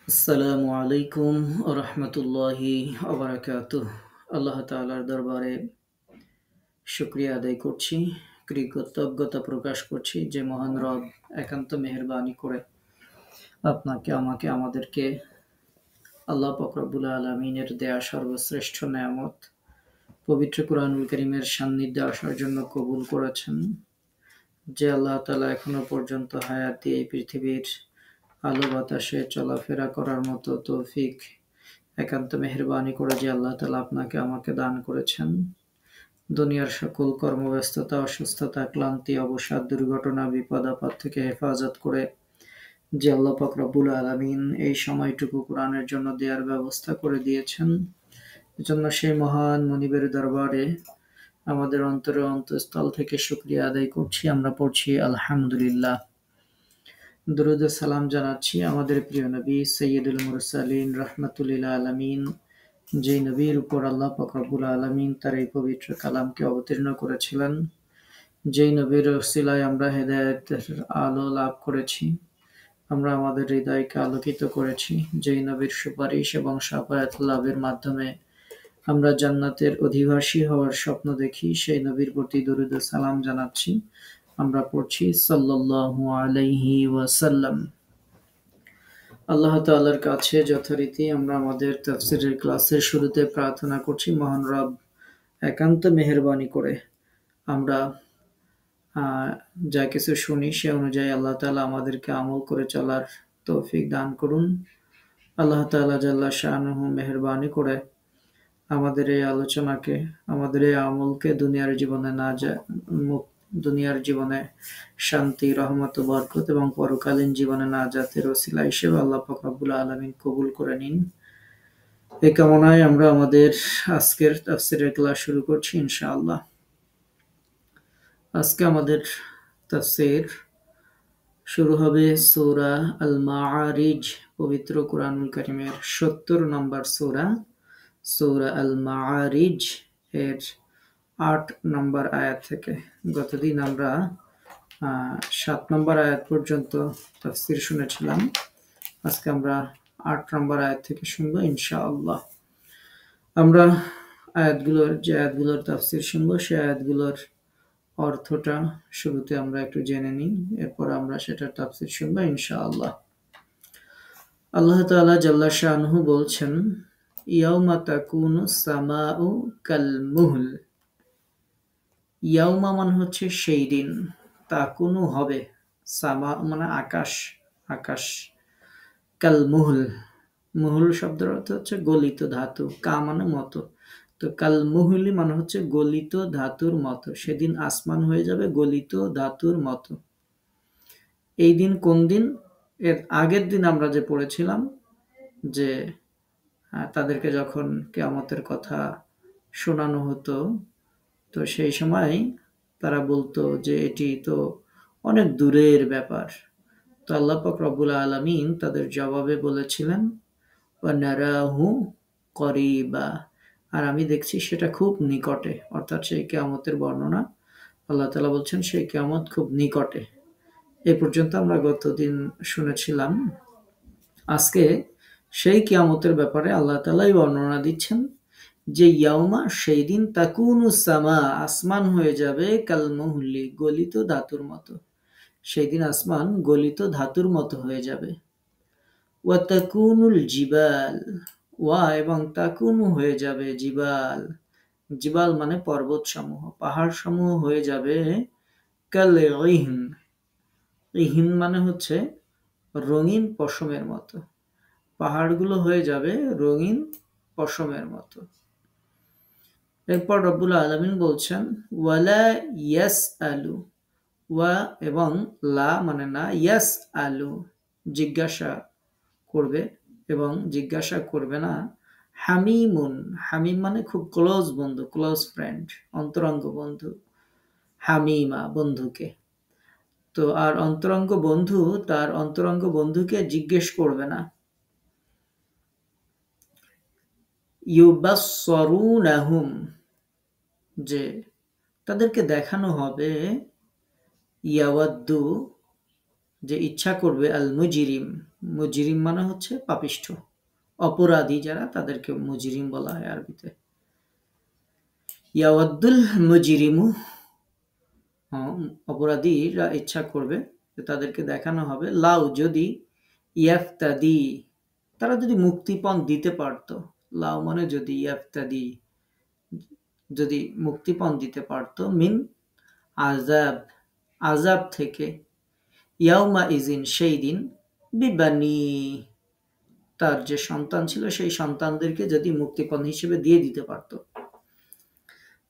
আসসালামু আলাইকুম রহমতুল্লাহি ওবরাকাতুহ। আল্লাহ তাআলার দরবারে শুকরিয়া আদায় করছি, কৃতজ্ঞতা প্রকাশ করছি যে মহান রব একান্ত মেহেরবানি করে আপনাকে, আমাকে, আমাদেরকে আল্লাহ পাক রব্বুল আলামিনের দেয়া সর্বশ্রেষ্ঠ নেয়ামত পবিত্র কুরআনুল কারীমের সান্নিধ্যে আসার জন্য কবুল করেছেন। যে আল্লাহ তাআলা এখনো পর্যন্ত হায়াত দিয়ে এই পৃথিবীর আলো বাতাসে চলাফেরা করার মতো তৌফিক একান্ত মেহেরবানি করে যে আল্লাহ তাআলা আপনাকে আমাকে দান করেছেন। দুনিয়ার সকল কর্মব্যস্ততা, অসুস্থতা, ক্লান্তি, অবসাদ, দুর্ঘটনা, বিপদ-আপদ থেকে হেফাজত করে যে আল্লাহ পাক রব্বুল আলামিন এই সময়টুকু কোরআনের জন্য দেয়ার ব্যবস্থা করে দিয়েছেন, এজন্য সেই মহান মুনিবের দরবারে আমাদের অন্তরের অন্তঃস্থল থেকে শুকরিয়া আদায় করছি। আমরা পড়ছি আলহামদুলিল্লাহ। দরুদ ও সালাম জানাচ্ছি আমাদের প্রিয় নবী সৈয়দুল মুরসালিন রাহমাতুল লিল আলামিন, যে নবীর উপর আল্লাহ পাক রব্বুল আলামিন তার এই পবিত্র কালামকে অবতীর্ণ করেছিলেন, যেই নবীর ওসিলায় আমরা হেদায়েতের আলো লাভ করেছি, আমরা আমাদের হৃদয়কে আলোকিত করেছি, যেই নবীর সুপারিশ এবং শাফায়াত লাভের মাধ্যমে আমরা জান্নাতের অধিবাসী হওয়ার স্বপ্ন দেখি, সেই নবীর প্রতি দরুদ ও সালাম জানাচ্ছি। আমরা পড়ছি সাল্লাল্লাহু আলাইহি ওয়াসাল্লাম। আল্লাহ তাআলার কাছে যথারীতি আমরা আমাদের তাফসীরের ক্লাসের শুরুতে প্রার্থনা করছি, মহান রব একান্ত মেহেরবানি করে আমরা যা কিছু শুনি সে অনুযায়ী আল্লাহ তাআলা আমাদেরকে আমল করে চলার তৌফিক দান করুন। আল্লাহ তাআলা জাল্লা শানুহু মেহেরবানি করে আমাদের এই আলোচনাকে, আমাদের এই আমলকে দুনিয়ার জীবনে শান্তি, রহমত ও বরকত এবং পরকালীন জীবনে নাজাতের ওসিলা হিসেবে আল্লাহ পাক রব্বুল আলামিন কবুল করে নিন। এই কামনায় আমরা আমাদের আজকের তাফসীরের ক্লাস শুরু করছি ইনশাআল্লাহ। আজকে আমাদের তাফসীর শুরু হবে সূরা আল মাআরিজ, পবিত্র কুরআনুল কারীমের ৭০ নম্বর সূরা, সূরা আল মাআরিজ এর ৮ নম্বর আয়াত থেকে। গতদিন আমরা ৭ নম্বর আয়াত পর্যন্ত তাফসীর শুনেছিলাম। আজকে আমরা ৮ নম্বর আয়াত থেকে শুনবো ইনশাআল্লাহ। আমরা আয়াতগুলোর তাফসীর শুনবো, সেই আয়াতগুলোর অর্থটা শুরুতে আমরা একটু জেনে নিই, এরপর আমরা সেটার তাফসীর শুনবো ইনশাআল্লাহ। আল্লাহ তাআলা জাল্লা শানুহু বলছেন, ইয়াউমা তাকুনুস সামাউ কাল মুহল। ইয়াউমা মানে হচ্ছে সেই দিন, তাকুনু হবে, সামা মানে আকাশ, আকাশ, কাল মুহল, মুহুল শব্দের অর্থ হচ্ছে গলিত ধাতু, কা মানে মতো, তো কাল মুহুলি মানে হচ্ছে গলিত ধাতুর মতো। সেদিন আসমান হয়ে যাবে গলিত ধাতুর মতো। এই দিন কোন দিন? এর আগের দিন আমরা যে পড়েছিলাম যে তাদেরকে যখন কিয়ামতের কথা শোনানো হতো, তো সেই সময় তারা বলতো যে এটি তো অনেক দূরের ব্যাপার। তো আল্লাহ পাক রব্বুল আলামিন তাদের জবাবে বলেছিলেন, ওয়া নারাহু করিবা, আর আমি দেখছি সেটা খুব নিকটে। অর্থাৎ সেই কিয়ামতের বর্ণনা আল্লাহ তাআলা বলছেন সেই কিয়ামত খুব নিকটে। এ পর্যন্ত আমরা গতদিন শুনেছিলাম। আজকে সেই কিয়ামতের ব্যাপারে আল্লাহ তাআলাই বর্ণনা দিচ্ছেন যে ইয়াউমা সেই দিন, তাকুনু সামা আসমান হয়ে যাবে, কাল মুহলি গলিত ধাতুর মতো। সেই দিন আসমান গলিত ধাতুর মতো হয়ে যাবে। ওয়া তাকুনুল জিবাল, ওয়া এবং তাকুনু হয়ে যাবে জিবাল, জিবাল মানে পর্বত সমূহ, পাহাড় সমূহ হয়ে যাবে কাল ইহন, ইহন মানে হচ্ছে রঙিন পশমের মতো, পাহাড়গুলো হয়ে যাবে রঙিন পশমের মতো। এরপর রব্বুল আলামিন বলছেন, ওয়ালা ইয়াসআলু, ওয়া এবং লা মানে না, ইয়াসআলু জিজ্ঞাসা করবে এবং জিজ্ঞাসা করবে না, হামিমুন, হামিম মানে খুব ক্লোজ বন্ধু, ক্লোজ ফ্রেন্ড, অন্তরঙ্গ বন্ধু, হামিমা বন্ধুকে। তো আর অন্তরঙ্গ বন্ধু তার অন্তরঙ্গ বন্ধুকে জিজ্ঞেস করবে না। ইউবাসসরুনাহুম, যে তাদেরকে দেখানো হবে, ইয়াওয়াদ্দু যে ইচ্ছা করবে, আল মুজরিম মুজরিম মানে হচ্ছে পাপিষ্ঠ, অপরাধী যারা তাদেরকে মুজরিম বলা হয় আরবিতে। ইয়াওয়াদ্দুল মুজরিমু, অপরাধীরা ইচ্ছা করবে, তাদেরকে দেখানো হবে লাউ যদি, ইয়াফতাদি তারা যদি মুক্তিপণ দিতে পারত, লাউ মানে যদি, ইয়াফতাদি যদি মুক্তিপণ দিতে পারত, মিন আযাব আযাব থেকে, ইয়াউমা ইজিন সেই দিন, বিবানি তার যে সন্তান ছিল সেই সন্তানদেরকে যদি মুক্তিপণ হিসেবে দিয়ে দিতে পারত,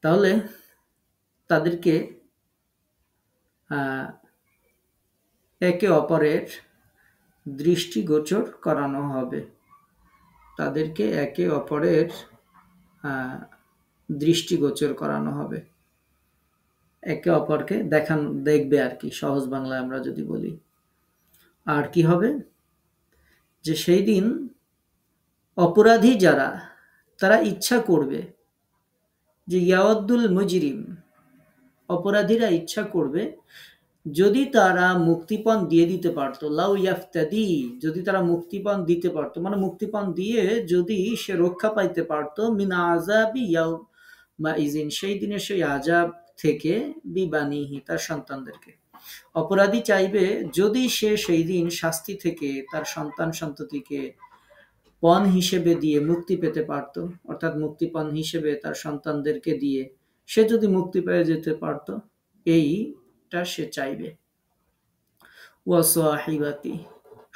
তাহলে তাদেরকে একে অপরের দৃষ্টিগোচর করানো হবে, তাদেরকে একে অপরের দৃষ্টিগোচর করানো হবে, একে অপরকে দেখবে আর কি, সহজ বাংলায় আমরা যদি বলি। আর কি হবে, যে সেই দিন অপরাধী যারা তারা ইচ্ছা করবে, যে ইয়াওয়াদ্দুল মুজরিম অপরাধীরা ইচ্ছা করবে, যদি তারা মুক্তিপণ দিয়ে দিতে পারত, লাউ ইয়াফতাদি যদি তারা মুক্তিপণ দিতে পারত, মানে মুক্তিপণ দিয়ে যদি সে রক্ষা পাইতে পারত, মিন আযাবি ইয়াউমা ইজিন সেই দিনের সেই আযাব থেকে, বিবানিহি তার সন্তানদেরকে। অপরাধী চাইবে যদি সে সেই দিন শাস্তি থেকে তার সন্তান সন্ততিকে পণ হিসেবে দিয়ে মুক্তি পেতে পারত, অর্থাৎ মুক্তিপণ হিসেবে তার সন্তানদেরকে দিয়ে সে যদি মুক্তি পেয়ে যেতে পারত, এইটা সে চাইবে। ওয়াসাহিবাতি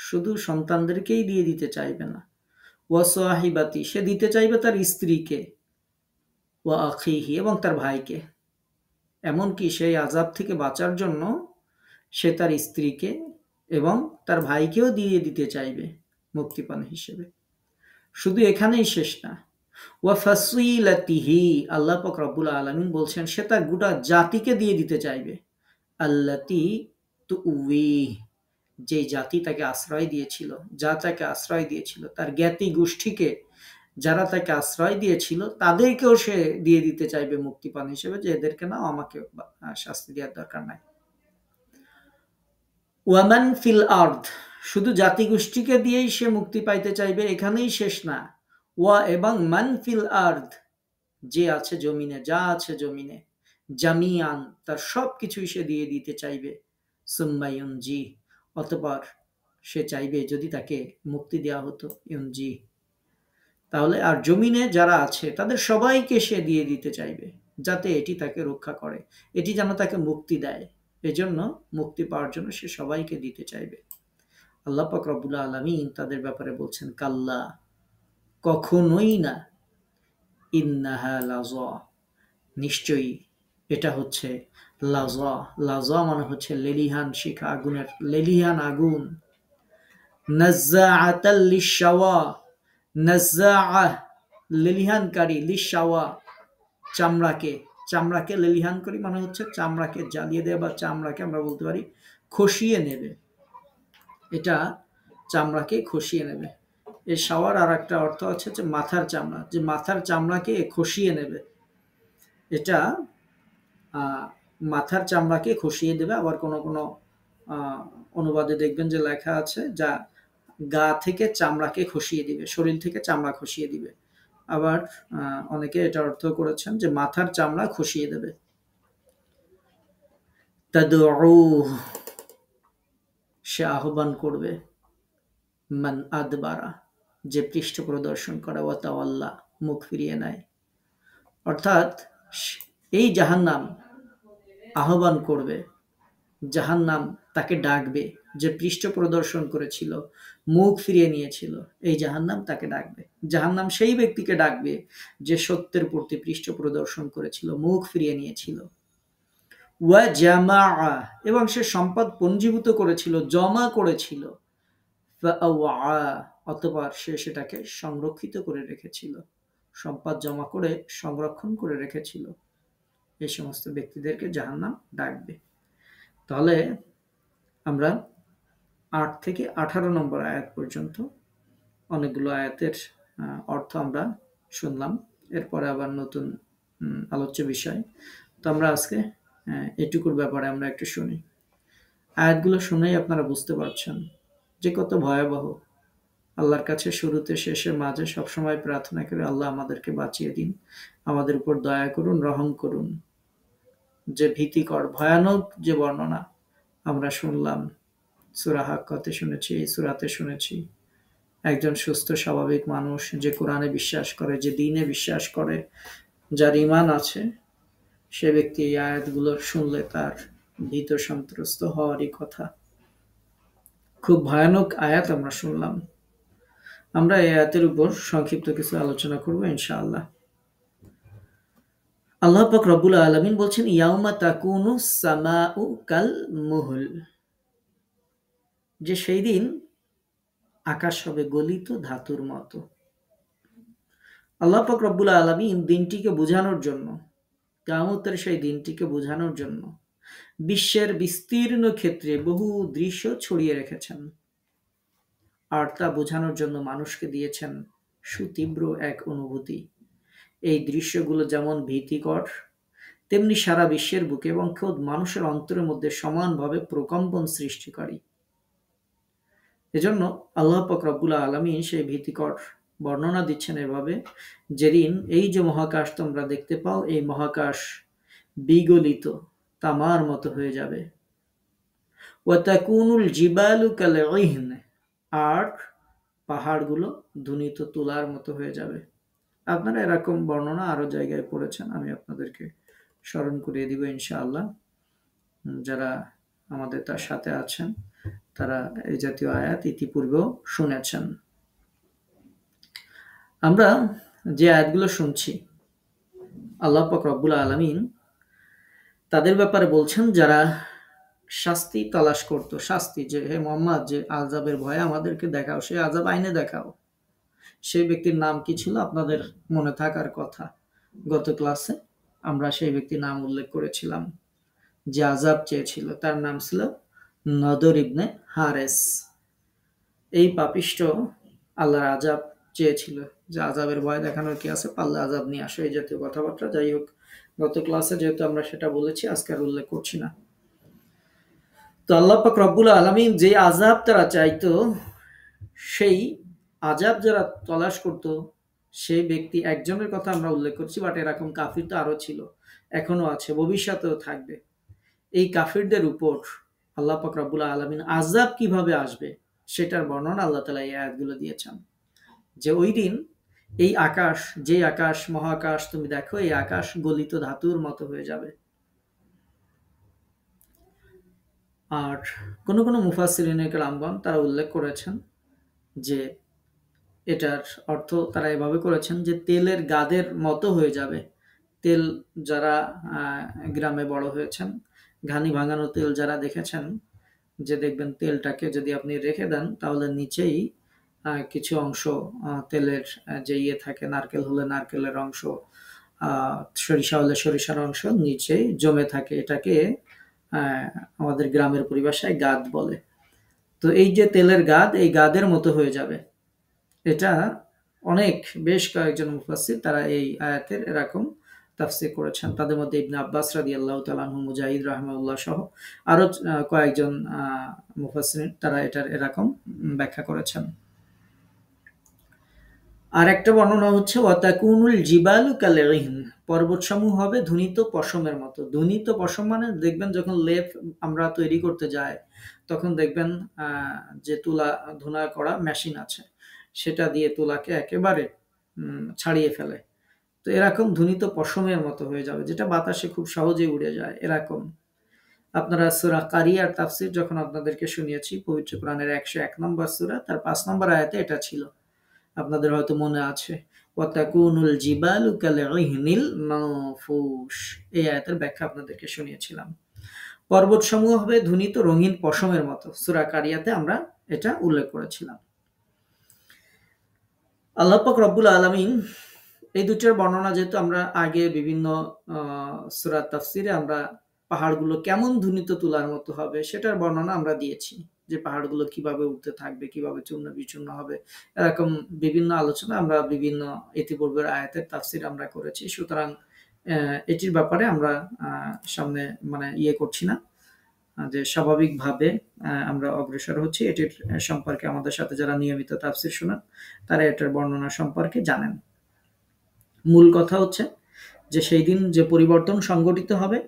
শুধু সন্তানদেরকেই দিয়ে দিতে চাইবে না, ওয়াসাহিবাতি সে দিতে চাইবে তার স্ত্রীকে, ওয়া আখিহি এবং তার ভাইকে, এমনকি সেই আযাব থেকে বাঁচার জন্য সে তার স্ত্রীকে এবং তার ভাইকেও দিয়ে দিতে চাইবে মুক্তিপণ হিসেবে। শুধু এখানেই শেষ না, ওয়া ফাসিলাতিহি আল্লাহ পাক রব্বুল আলামিন বলছেন সে তার গোটা জাতিকে দিয়ে দিতে চাইবে, আল্লাতি তুউই যে জাতি তাকে আশ্রয় দিয়েছিল, যা তাকে আশ্রয় দিয়েছিল, তার জ্ঞাতি গোষ্ঠীকে যারা তাকে আশ্রয় দিয়েছিল তাদেরকেও সে দিয়ে দিতে চাইবে মুক্তিপণ হিসেবে, যে এদেরকে না, আমাকে শাস্তি দেওয়ার দরকার নাই। ওয়ামান ফিল আরদ শুধু জাতিগোষ্ঠীকে দিয়েই সে মুক্তি পাইতে চাইবে, এখানেই শেষ না, ওয়া এবং মান ফিল আরদ যে আছে জমিনে, যা আছে জমিনে, জামিয়ান তার সব কিছুই সে দিয়ে দিতে চাইবে, সুম্মা ইউনজি অতঃপর সে চাইবে যদি তাকে মুক্তি দেওয়া হতো, ইউনজি তাহলে, আর জমিনে যারা আছে তাদের সবাইকে সে দিয়ে দিতে চাইবে যাতে এটি তাকে রক্ষা করে, এটি যেন তাকে মুক্তি দেয়, এজন্য মুক্তি পাওয়ার জন্য সে সবাইকে দিতে চাইবে। আল্লাহ পাক রব্বুল আলামিন তাদের ব্যাপারে বলছেন কাল্লা কখনোই না, ইন্নাহা লাযা নিশ্চয়ই এটা হচ্ছে লাযা, লাযা মানে হচ্ছে লেলিহান শিখা, আগুনের লেলিহান আগুন, নাজ্জাআতাল লিশাওয়া নাজ্জাআ লেলিহানকারী, লিশাওয়া চামড়াকে লেলিহান করি মানে হচ্ছে চামড়াকে জ্বালিয়ে দেয়, বা চামড়াকে আমরা বলতে পারি খসিয়ে নেবে, এটা চামড়াকে খসিয়ে নেবে। এই শাওয়ার আর একটা অর্থ আছে যে মাথার চামড়া, যে মাথার চামড়াকে খসিয়ে নেবে, এটা মাথার চামড়াকে খসিয়ে দেবে। আবার কোনো কোনো অনুবাদে দেখবেন যে লেখা আছে যা গা থেকে চামড়াকে খসিয়ে দিবে, শরীর থেকে চামড়া খসিয়ে দিবে। আবার অনেকে এটা অর্থ করেছেন যে মাথার চামড়া খসিয়ে দেবে। তাদউ সে আহ্বান করবে, মান আদবারা যে পৃষ্ঠ প্রদর্শন করে, ওয়া তাওয়াল্লা মুখ ফিরিয়ে নেয়, অর্থাৎ এই জাহান্নাম আহ্বান করবে, জাহান্নাম তাকে ডাকবে, যে পৃষ্ঠ প্রদর্শন করেছিল, মুখ ফিরিয়ে নিয়েছিল, এই জাহান্নাম তাকে ডাকবে। জাহান্নাম সেই ব্যক্তিকে ডাকবে যে সত্যের প্রতি পৃষ্ঠ প্রদর্শন করেছিল, মুখ ফিরিয়ে নিয়েছিল। ওয়া জামাআ এবং সে সম্পদ পঞ্জীভূত করেছিল, জমা করেছিল, ফাআওয়া অতঃপর সে সেটাকে সংরক্ষিত করে রেখেছিল, সম্পদ জমা করে সংরক্ষণ করে রেখেছিল, এই সমস্ত ব্যক্তিদেরকে জাহান্নাম ডাকবে। তাহলে আমরা 8 থেকে 18 নম্বর আয়াত পর্যন্ত অনেকগুলো আয়াতের অর্থ আমরা শুনলাম, এরপরে আবার নতুন আলোচ্য বিষয়। তো আমরা আজকে এটুকুর ব্যাপারে আমরা একটু শুনি। আয়াতগুলো শুনেই আপনারা বুঝতে পারছেন যে কত ভয়াবহ। আল্লাহর কাছে শুরুতে শেষে মাঝে সবসময় প্রার্থনা করে, আল্লাহ আমাদেরকে বাঁচিয়ে দিন, আমাদের উপর দয়া করুন, রহম করুন। যে ভীতিকর ভয়ানক যে বর্ণনা আমরা শুনলাম, সূরা হাক্কাতে শুনেছি, এই সূরাতে শুনেছি। একজন সুস্থ স্বাভাবিক মানুষ যে কোরআনে বিশ্বাস করে, যে দ্বীনে বিশ্বাস করে, যার ঈমান আছে, সে ব্যক্তি এই আয়াতগুলো শুনলে তার ভীত সন্ত্রস্ত হওয়ারই কথা। খুব ভয়ানক আয়াত আমরা শুনলাম। আমরা এই আয়াতের উপর সংক্ষিপ্ত কিছু আলোচনা করব ইনশাআল্লাহ। আল্লাহ পাক রব্বুল আলামিন বলছেন, ইয়াউমা তাকুনু সামাউ কাল মুহল, যে সেই দিন আকাশ হবে গলিত ধাতুর মতো। আল্লাহ পাক রব্বুল আলামিন দিনটিকে বোঝানোর জন্য, কিয়ামতের সেই দিনটিকে বোঝানোর জন্য বিশ্বের বিস্তীর্ণ ক্ষেত্রে বহু দৃশ্য ছড়িয়ে রেখেছেন। আর তা বোঝানোর জন্য মানুষকে দিয়েছেন সুতীব্র এক অনুভূতি। এই দৃশ্যগুলো যেমন ভীতিকর, তেমনি সারা বিশ্বের বুকে এবং খোদ মানুষের অন্তরের মধ্যে সমানভাবে প্রকম্পন সৃষ্টিকারী। এজন্য আল্লাহ পাক রব্বুল আলামিন সেই ভীতিকর বর্ণনা দিচ্ছেন এভাবে, যেদিন এই যে মহাকাশ তোমরা দেখতে পাও, এই মহাকাশ বিগলিত তামার মতো হয়ে যাবে। ওয়াতাকুনুল জিবালু কালঈহন, আর পাহাড়গুলো ধুনিত তুলার মতো হয়ে যাবে। আপনারা এরকম বর্ণনা আরো জায়গায় পড়েছেন, আমি আপনাদেরকে স্মরণ করিয়ে দিব ইনশাআল্লাহ। যারা আমাদের তার সাথে আছেন তারা এই জাতীয় আয়াত ইতিপূর্বেও শুনেছেন। আমরা যে আয়াতগুলো শুনছি, আল্লাহ পাক রব্বুল আলামিন তাদের ব্যাপারে বলছেন যারা শাস্তি তালাশ করত, শাস্তি, যে হে মোহাম্মদ, যে আযাবের ভয়ে আমাদেরকে দেখাও, সেই আযাব আইনে দেখাও। সেই ব্যক্তির নাম কি ছিল আপনাদের মনে থাকার কথা। গত ক্লাসে আমরা সেই ব্যক্তির নাম উল্লেখ করেছিলাম, যে আযাব চেয়েছিল। তার নাম ছিল নদর ইবনে হারেস। এই পাপিষ্ঠ আল্লাহর আযাব চেয়েছিল, যে আযাবের ভয় দেখানোর কি আছে, পাল্লা আযাব নিয়ে আসো, এই জাতীয় কথাবার্তা। যাই হোক, গত ক্লাসে যেহেতু আমরা সেটা বলেছি, আজকে আর উল্লেখ করছি না। তো আল্লাহ পাক রব্বুল আলামিন যে আযাব তারা চাইতো, সেই আযাব যারা তলাশ করত, সেই ব্যক্তি একজনের কথা আমরা উল্লেখ করছি, বাট এরকম কাফির তো আরো ছিল, এখনো আছে, ভবিষ্যতেও থাকবে। এই কাফিরদের উপর আল্লাহ পাক রব্বুল আলামিন আযাব কিভাবে আসবে সেটার বর্ণনা আল্লাহ তাআলা এই আয়াতগুলো দিয়েছেন। যে ওই দিন এই আকাশ, যে আকাশ মহাকাশ তুমি দেখো, এই আকাশ গলিত ধাতুর মতো হয়ে যাবে। আর কোন কোন মুফাসসিরিনে কেরামগণ তারা উল্লেখ করেছেন যে এটার অর্থ তারা এভাবে করেছেন যে তেলের গাদের মতো হয়ে যাবে। তেল যারা গ্রামে বড় হয়েছেন, ঘানি ভাঙানো তেল যারা দেখেছেন, যে দেখবেন তেলটাকে যদি আপনি রেখে দেন তাহলে নিচেই কিছু অংশ তেলের যে ইয়ে থাকে, নারকেল হলে নারকেলের অংশ, সরিষা হলে সরিষার অংশ নিচেই জমে থাকে। এটাকে আমাদের গ্রামের পরিভাষায় গাদ বলে। তো এই যে তেলের গাদ, এই গাদের মতো হয়ে যাবে। এটা অনেক, বেশ কয়েকজন মুফাসসির তারা এই আয়াতের এরকম তাফসীর করেছেন। তাদের মধ্যে ইবনে আব্বাস রাদিয়াল্লাহু তাআলা আনহু, মুজাহিদ রাহিমাহুল্লাহ সহ আরো কয়েকজন মুফাসসির তারা এটার এরকম ব্যাখ্যা করেছেন। আর একটা বর্ণনা হচ্ছে ওয়াতাকুনুল জিবালু কালঈহন, পর্বতসমূহ হবে ধুনিত পশমের মতো। ধুনিত পশম মানে দেখবেন যখন লেপ আমরা তৈরি করতে যাই, তখন দেখবেন যে তুলা ধুনা করা মেশিন আছে, সেটা দিয়ে তুলাকে একেবারে ছাড়িয়ে ফেলে। তো এরকম ধুনিত পশমের মতো হয়ে যাবে, যেটা বাতাসে খুব সহজেই উড়ে যায়। এরকম আপনারা সূরা কারিয়ার তাফসীর যখন আপনাদেরকে শুনিয়েছি, পবিত্র কোরআনের 101 নম্বর সূরা, তার 5 নম্বর আয়াতে এটা ছিল, আপনাদের হয়তো মনে আছে। ওয়াতাকুনুল জিবালু কালঈহনিল মানফুশ, এই আয়াতের ব্যাখ্যা আপনাদেরকে শুনিয়েছিলাম। পর্বতসমূহ হবে ধুনিত রঙিন পশমের মতো, সূরা কারিয়াতে আমরা এটা উল্লেখ করেছিলাম। আল্লাহ পাক রব্বুল আলামিন এই দুটোর বর্ণনা, যেহেতু আমরা আগে বিভিন্ন সূরা তাফসীরে আমরা পাহাড়গুলো কেমন ধুনিত তুলার মতো হবে সেটার বর্ণনা আমরা দিয়েছি, যে পাহাড়গুলো কিভাবে উঠতে থাকবে, কিভাবে চূর্ণ বিচূর্ণ হবে, এরকম বিভিন্ন আলোচনা আমরা বিভিন্ন ইতিপূর্বের আয়াতের তাফসীর আমরা করেছি। সুতরাং এটির ব্যাপারে আমরা সামনে ইয়ে করছি না, যে স্বাভাবিকভাবে আমরা অগ্রসর হচ্ছি, এটির সম্পর্কে আমাদের সাথে যারা নিয়মিত তাফসির শোনান তারা এটার বর্ণনা সম্পর্কে জানেন। মূল কথা হচ্ছে যে সেই দিন যে পরিবর্তন সংঘটিত হবে,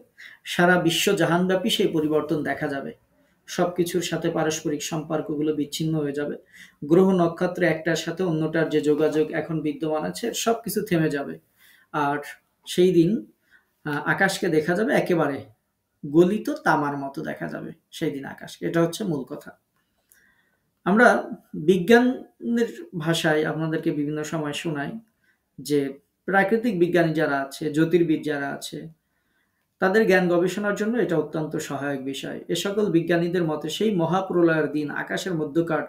সারা বিশ্ব জাহানব্যাপী সেই পরিবর্তন দেখা যাবে। সবকিছুর সাথে পারস্পরিক সম্পর্কগুলো বিচ্ছিন্ন হয়ে যাবে। গ্রহ নক্ষত্র একটার সাথে অন্যটার যে যোগাযোগ এখন বিদ্যমান আছে সবকিছু থেমে যাবে। আর সেই দিন আকাশকে দেখা যাবে একেবারে গলিত তামার মতো দেখা যাবে সেই দিন আকাশকে। এটা হচ্ছে মূল কথা। আমরা বিজ্ঞানের ভাষায় আপনাদেরকে বিভিন্ন সময় শোনাই যে প্রাকৃতিক বিজ্ঞানী যারা আছে, জ্যোতির্বিদ যারা আছে, তাদের জ্ঞান গবেষণার জন্য এটা অত্যন্ত সহায়ক বিষয়। এ সকল বিজ্ঞানীদের মতে সেই মহাপ্রলয়ের দিন আকাশের মধ্যকার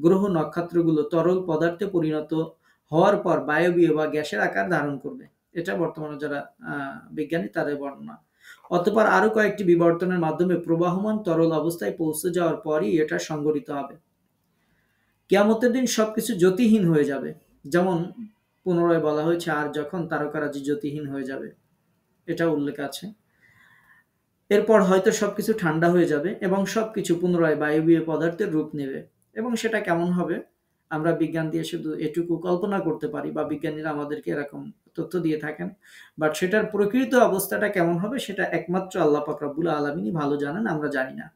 গ্রহ নক্ষত্রগুলো তরল পদার্থে পরিণত হওয়ার পর বায়বীয় বা গ্যাসের আকার ধারণ করবে। এটা বর্তমানে যারা বিজ্ঞানী তাদের বর্ণনা। অতঃপর আরো কয়েকটি বিবর্তনের মাধ্যমে প্রবাহমান তরল অবস্থায় পৌঁছে যাওয়ার পরই এটা সংঘটিত হবে। কিয়ামতের দিন সবকিছু জ্যোতিহীন হয়ে যাবে, যেমন পুনরায় বলা হয়েছে আর যখন তারকারাজি জ্যোতিহীন হয়ে যাবে, এটা উল্লেখ আছে। এরপর হয়তো সবকিছু ঠান্ডা হয়ে যাবে এবং সবকিছু পুনরায় বায়বীয় পদার্থের রূপ নেবে। এবং সেটা কেমন হবে আমরা বিজ্ঞান দিয়ে শুধু এটুকু কল্পনা করতে পারি, বা বিজ্ঞানীরা আমাদেরকে এরকম তথ্য দিয়ে থাকেন। বাট সেটার প্রকৃত অবস্থাটা কেমন হবে সেটা একমাত্র আল্লাহ পাক রব্বুল আলামিনই ভালো জানেন, আমরা জানি না।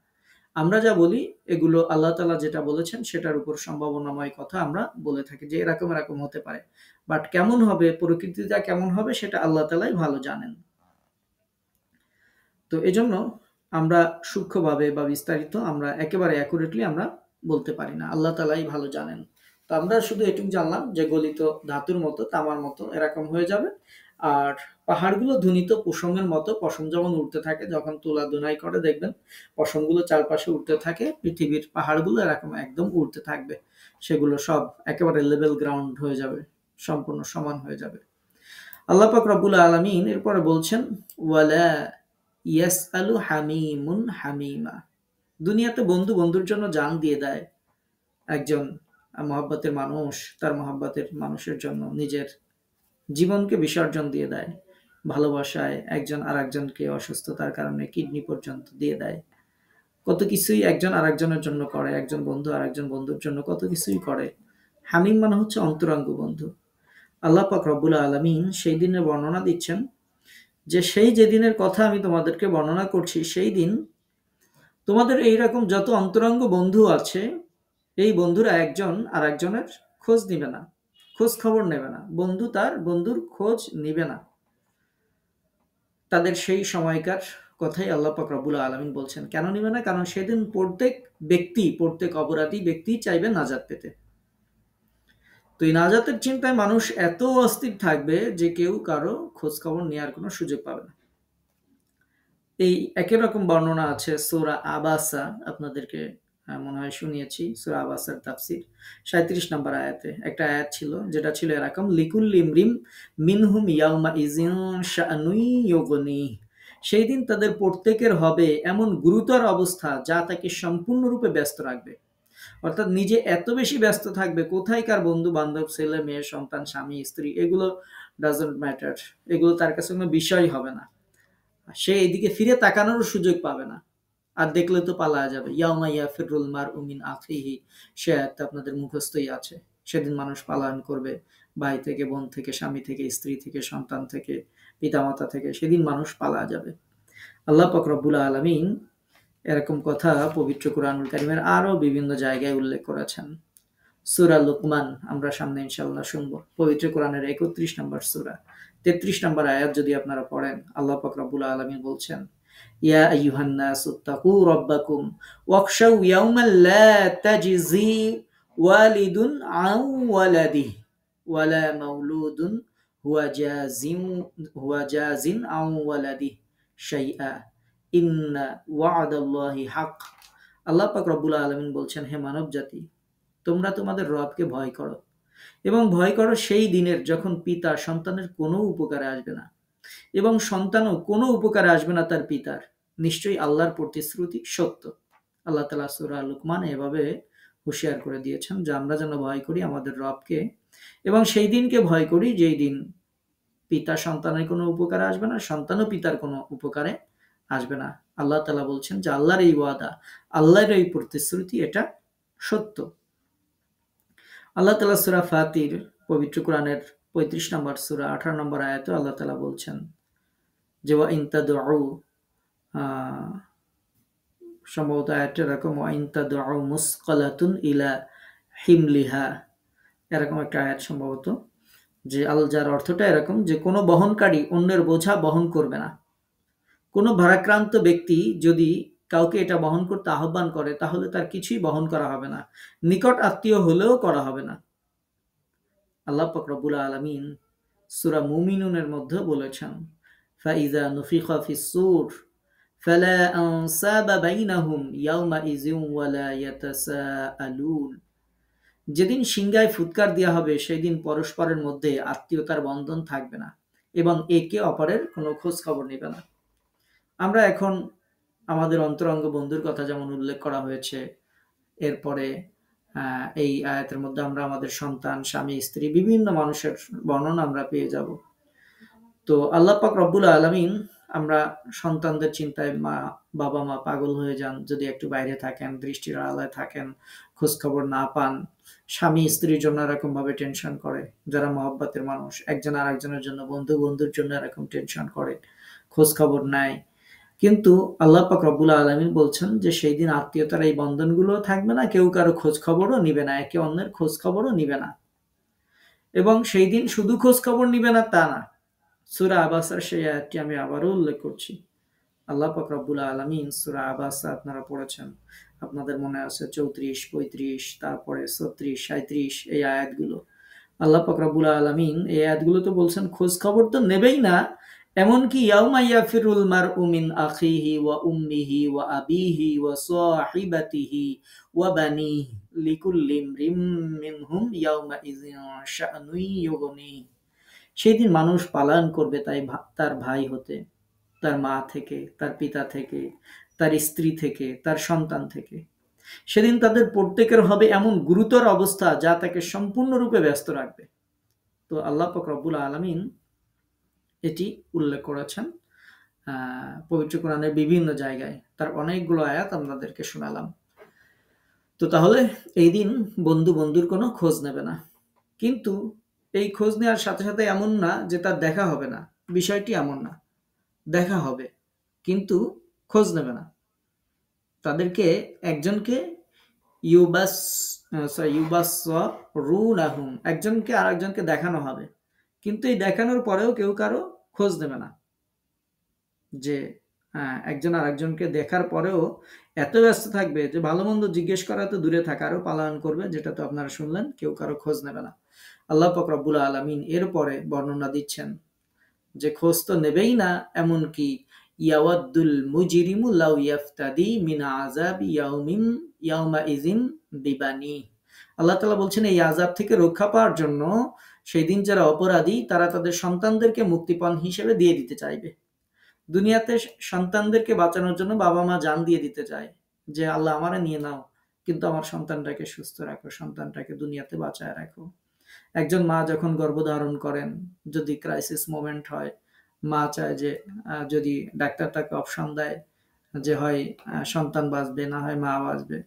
আমরা যা বলি এগুলো আল্লাহ তাআলা যেটা বলেছেন সেটার উপর সম্ভাবনাময় কথা আমরা বলে থাকি যে এরকম এরকম হতে পারে। বাট কেমন হবে, প্রকৃতিটা কেমন হবে সেটা আল্লাহ তাআলাই ভালো জানেন। তো এজন্য আমরা সূক্ষ্মভাবে বা বিস্তারিত আমরা একেবারে অ্যাকুরেটলি আমরা বলতে পারি না, আল্লাহ তাআলাই ভালো জানেন। তো আমরা শুধু এটুকু জানলাম যে গলিত ধাতুর মতো, তামার মতো এরকম হয়ে যাবে। আর পাহাড়গুলো ধুনিত পশমের মতো, পশম যেমন উড়তে থাকে যখন তুলা দুনাই করে দেখবেন পশমগুলো চারপাশে উড়তে থাকে, পৃথিবীর পাহাড়গুলো এরকম একদম উড়তে থাকবে। সেগুলো সব একেবারে লেভেল গ্রাউন্ড হয়ে যাবে, সম্পূর্ণ সমান হয়ে যাবে। আল্লাহ পাক রব্বুল আলামিন এরপরে বলছেন ওয়ালা ইয়াসআলু হামিমুন হামিমা। দুনিয়াতে বন্ধু বন্ধুর জন্য জান দিয়ে দেয়। একজন মহব্বতের মানুষ তার মহব্বতের মানুষের জন্য নিজের জীবনকে বিসর্জন দিয়ে দেয়। ভালোবাসায় একজন আরেকজনকে অসুস্থতার কারণে কিডনি পর্যন্ত দিয়ে দেয়। কত কিছুই একজন আরেকজনের জন্য করে, একজন বন্ধু আরেকজন বন্ধুর জন্য কত কিছুই করে। হামিম মানে হচ্ছে অন্তরঙ্গ বন্ধু। আল্লাহ পাক রব্বুল আলামিন সেই দিনের বর্ণনা দিচ্ছেন যে সেই যেদিনের কথা আমি তোমাদেরকে বর্ণনা করছি সেই দিন তোমাদের এইরকম যত অন্তরঙ্গ বন্ধু আছে এই বন্ধুরা একজন আর একজনের খোঁজ নিবে না, খোঁজ খবর নেবে না, বন্ধু তার বন্ধুর খোঁজ নিবে না। তাদের সেই সময়কার কথাই আল্লাহ পাক রব্বুল আলামিন বলছেন। কেন নিবে না? কারণ সেদিন প্রত্যেক অপরাধী ব্যক্তি চাইবে নাজাত পেতে। তো এই নাজাতের চিন্তায় মানুষ এত অস্থির থাকবে যে কেউ কারো খোঁজ খবর নেওয়ার কোনো সুযোগ পাবে না। এই একই রকম বর্ণনা আছে সূরা আবাসা, আপনাদেরকে মনে হয় শুনিয়েছি। সূরা আবাসার তাফসীর ৩৭ নম্বর আয়াতে একটা আয়াত ছিল যেটা ছিল এরকম লিকুল্লি ইমরিম মিনহুম ইয়াউমা ইযিন শাআনুন ইউগনি। সেই দিন তাদের প্রত্যেকের হবে এমন গুরুতর অবস্থা যা তাকে সম্পূর্ণরূপে ব্যস্ত রাখবে। অর্থাৎ নিজে এত বেশি ব্যস্ত থাকবে, কোথায় কার বন্ধু বান্ধব, ছেলে মেয়ে, সন্তান, স্বামী, স্ত্রী, এগুলো ডাজন্ট ম্যাটার, এগুলো তার কাছে কোনো বিষয় হবে না। সে এদিকে ফিরে তাকানোর সুযোগ পাবে না। আর দেখলে তো পালায়া যাবে। ইয়াউমা ইয়াফিরুল মারউ মিন আখিহি, সে আয়াতটা আপনাদের মুখস্থই আছে। সেদিন মানুষ পালায়ন করবে ভাই থেকে, বোন থেকে, স্বামী থেকে, স্ত্রী থেকে, সন্তান থেকে, পিতামাতা থেকে। সেদিন মানুষ পালায়া যাবে। আল্লাহ পাক রব্বুল আলামিন এরকম কথা পবিত্র কুরআনুল কারীমের আরো বিভিন্ন জায়গায় উল্লেখ করেছেন। সূরা লুকমান আমরা সামনে ইনশাআল্লাহ শুনবো। পবিত্র কোরআনের ৩১ নম্বর সূরা ৩৩ নম্বর আয়াত যদি আপনারা পড়েন, আল্লাহ পাক রব্বুল আলামিন বলছেন ইয়া আইয়ুহান নাসু তাকু রাব্বাকুম ওয়াখশাউ ইয়াওমান লা তাজজি ওয়ালিদুন আন ওয়ালাদিহি ওয়ালা মাউলুদুন হুয়া জাজিন আন ওয়ালাদিহি শাইআ ইন্না ওয়া'দাল্লাহি হক। আল্লাহ পাক রব্বুল আলামিন বলছেন, হে মানব জাতি, তোমরা তোমাদের রবকে ভয় করো এবং ভয় করো সেই দিনের যখন পিতা সন্তানের কোনো উপকারে আসবে না এবং সন্তানও কোনো উপকারে আসবে না তার পিতার। নিশ্চয়ই আল্লাহর প্রতিশ্রুতি সত্য। আল্লাহ তাআলা সূরা লুকমানে এভাবে হুঁশিয়ার করে দিয়েছেন যে আমরা যেন ভয় করি আমাদের রবকে এবং সেই দিনকে ভয় করি যেই দিন পিতা সন্তানের কোনো উপকারে আসবে না, সন্তানও পিতার কোনো উপকারে আসবে না। আল্লাহ তাআলা বলছেন যে আল্লাহর এই ওয়াদা, আল্লাহর এই প্রতিশ্রুতি এটা সত্য। আল্লাহ তাআলা সূরা ফাতির পবিত্র কোরআনের 35 নম্বর সূরা 18 নম্বর আয়াতে আল্লাহ তাআলা বলছেন যে ওয়া ইন তাদউ সম্ভবত আয়াতটা এরকম ওয়া ইন তাদউ মুসকালাতুন ইলা হিমলিহা, এরকম একটা আয়াত সম্ভবত, যে যার অর্থটা এরকম যে কোনো বহনকারী অন্যের বোঝা বহন করবে না। কোনো ভারাক্রান্ত ব্যক্তি যদি কাউকে এটা বহন করতে আহ্বান করে তাহলে তার কিছুই বহন করা হবে না, নিকট আত্মীয় হলেও করা হবে না। আল্লাহ পাক রব্বুল আলামিন সূরা মুমিনুনের মধ্যে বলেছেন ফাইযা নুফিখা ফিস-সূর ফালা আনসাবা বাইনাহুম ইয়াওমাইযিন ওয়ালা ইয়াতাসাআলুন, যেদিন সিংহায় ফুৎকার দেওয়া হবে সেদিন পরস্পরের মধ্যে আত্মীয়তার বন্ধন থাকবে না এবং একে অপরের কোনো খোঁজ খবর নেবে না। আমরা এখন আমাদের অন্তরঙ্গ বন্ধুর কথা যেমন উল্লেখ করা হয়েছে, এরপরে এই আয়াতের মধ্যে আমরা আমাদের সন্তান, স্বামী, স্ত্রী, বিভিন্ন মানুষের বর্ণনা আমরা পেয়ে যাব। তো আল্লাহ পাক রব্বুল আলামিন, আমরা সন্তানদের চিন্তায় বাবা মা পাগল হয়ে যান যদি একটু বাইরে থাকেন, দৃষ্টির আড়ালে থাকেন, খোঁজ খবর না পান। স্বামী স্ত্রীর জন্য এরকম ভাবে টেনশন করে, যারা মহব্বতের মানুষ একজন আর একজনের জন্য, বন্ধু বন্ধুর জন্য এরকম টেনশন করে, খোঁজ খবর নেয়। কিন্তু আল্লাহ পাক রব্বুল আলামিন বলছেন যে সেই দিন আত্মীয়তার এই বন্ধনগুলো থাকবে না, কেউ কারো খোঁজ খবরও নিবে না, একে অন্যের খোঁজ খবরও নিবে না। এবং সেই দিন শুধু খোঁজ খবর নিবে না তা না, সূরা আবাসার সেই আয়াতটি আমি আবারও উল্লেখ করছি। আল্লাহ পাক রব্বুল আলামিন সূরা আবাসা আপনারা পড়েছেন, আপনাদের মনে আছে 34, 35, তারপরে 36, 37 এই আয়াতগুলো। আল্লাহ পাক রব্বুল আলামিন এই আয়াতগুলো তো বলছেন খোঁজ খবর তো নেবেই না, এমনকি ইয়াউমা ইয়াফিরুল মারউ মিন আখিহি ওয়া উম্মিহি ওয়া আবিহি ওয়া সাহিবাতিহি ওয়া বানিহি লিকুল্লি ইমরিম মিনহুম ইয়াউমা ইযিন শাআনুন ইউগনি। সেদিন মানুষ পালায়ন করবে তার ভাই হতে, তার মা থেকে, তার পিতা থেকে, তার স্ত্রী থেকে, তার সন্তান থেকে। সেদিন তাদের প্রত্যেকের হবে এমন গুরুতর অবস্থা যা তাকে সম্পূর্ণরূপে ব্যস্ত রাখবে। তো আল্লাহ পাক রব্বুল আলামিন এটি উল্লেখ করেছেন পবিত্র কোরআনের বিভিন্ন জায়গায়, তার অনেকগুলো আয়াত আপনাদেরকে শোনালাম। তো তাহলে এই দিন বন্ধু বন্ধুর কোনো খোঁজ নেবে না, কিন্তু এই খোঁজ নেওয়ার সাথে সাথে এমন না যে তার দেখা হবে না, বিষয়টি এমন না, দেখা হবে কিন্তু খোঁজ নেবে না। তাদেরকে একজনকে ইউবাসসরুনাহুম, একজনকে আর একজনকে দেখানো হবে, কিন্তু এই দেখানোর পরেও কেউ কারো খোঁজ নেবে না। যে একজন আর একজনকে দেখার পরেও এত ব্যস্ত থাকবে যে ভালো মন্দ জিজ্ঞেস করা তো দূরে থাকা, আরো পালায়ন করবে, যেটা তো আপনারা শুনলেন, কেউ কারো খোঁজ নেবে না। আল্লাহ পাক রব্বুল আলামিন এরপরে বর্ণনা দিচ্ছেন যে খোঁজ তো নেবেই না, এমনকি ইয়াওয়াদ্দুল মুজরিমু লাউ ইয়াফতাদি মিন আযাবি ইয়াউমাইযিন বিবানি। আল্লাহ তাআলা বলছেন এই আযাব থেকে রক্ষা পাওয়ার জন্য সেই দিন যারা অপরাধী তারা তাদের সন্তানদেরকে মুক্তিপণ হিসেবে দিয়ে দিতে চাইবে। দুনিয়াতে সন্তানদেরকে বাঁচানোর জন্য বাবা মা জান দিয়ে দিতে চায় যে আল্লাহ আমারে নিয়ে নাও, কিন্তু আমার সন্তানটাকে সুস্থ রাখো, সন্তানটাকে দুনিয়াতে বাঁচায় রাখো। একজন মা যখন গর্ভধারণ করেন, যদি ক্রাইসিস মোমেন্ট হয়, মা চায় যে যদি ডাক্তার তাকে অপশন দেয় যে হয় সন্তান বাঁচবে, না হয় মা বাঁচবে,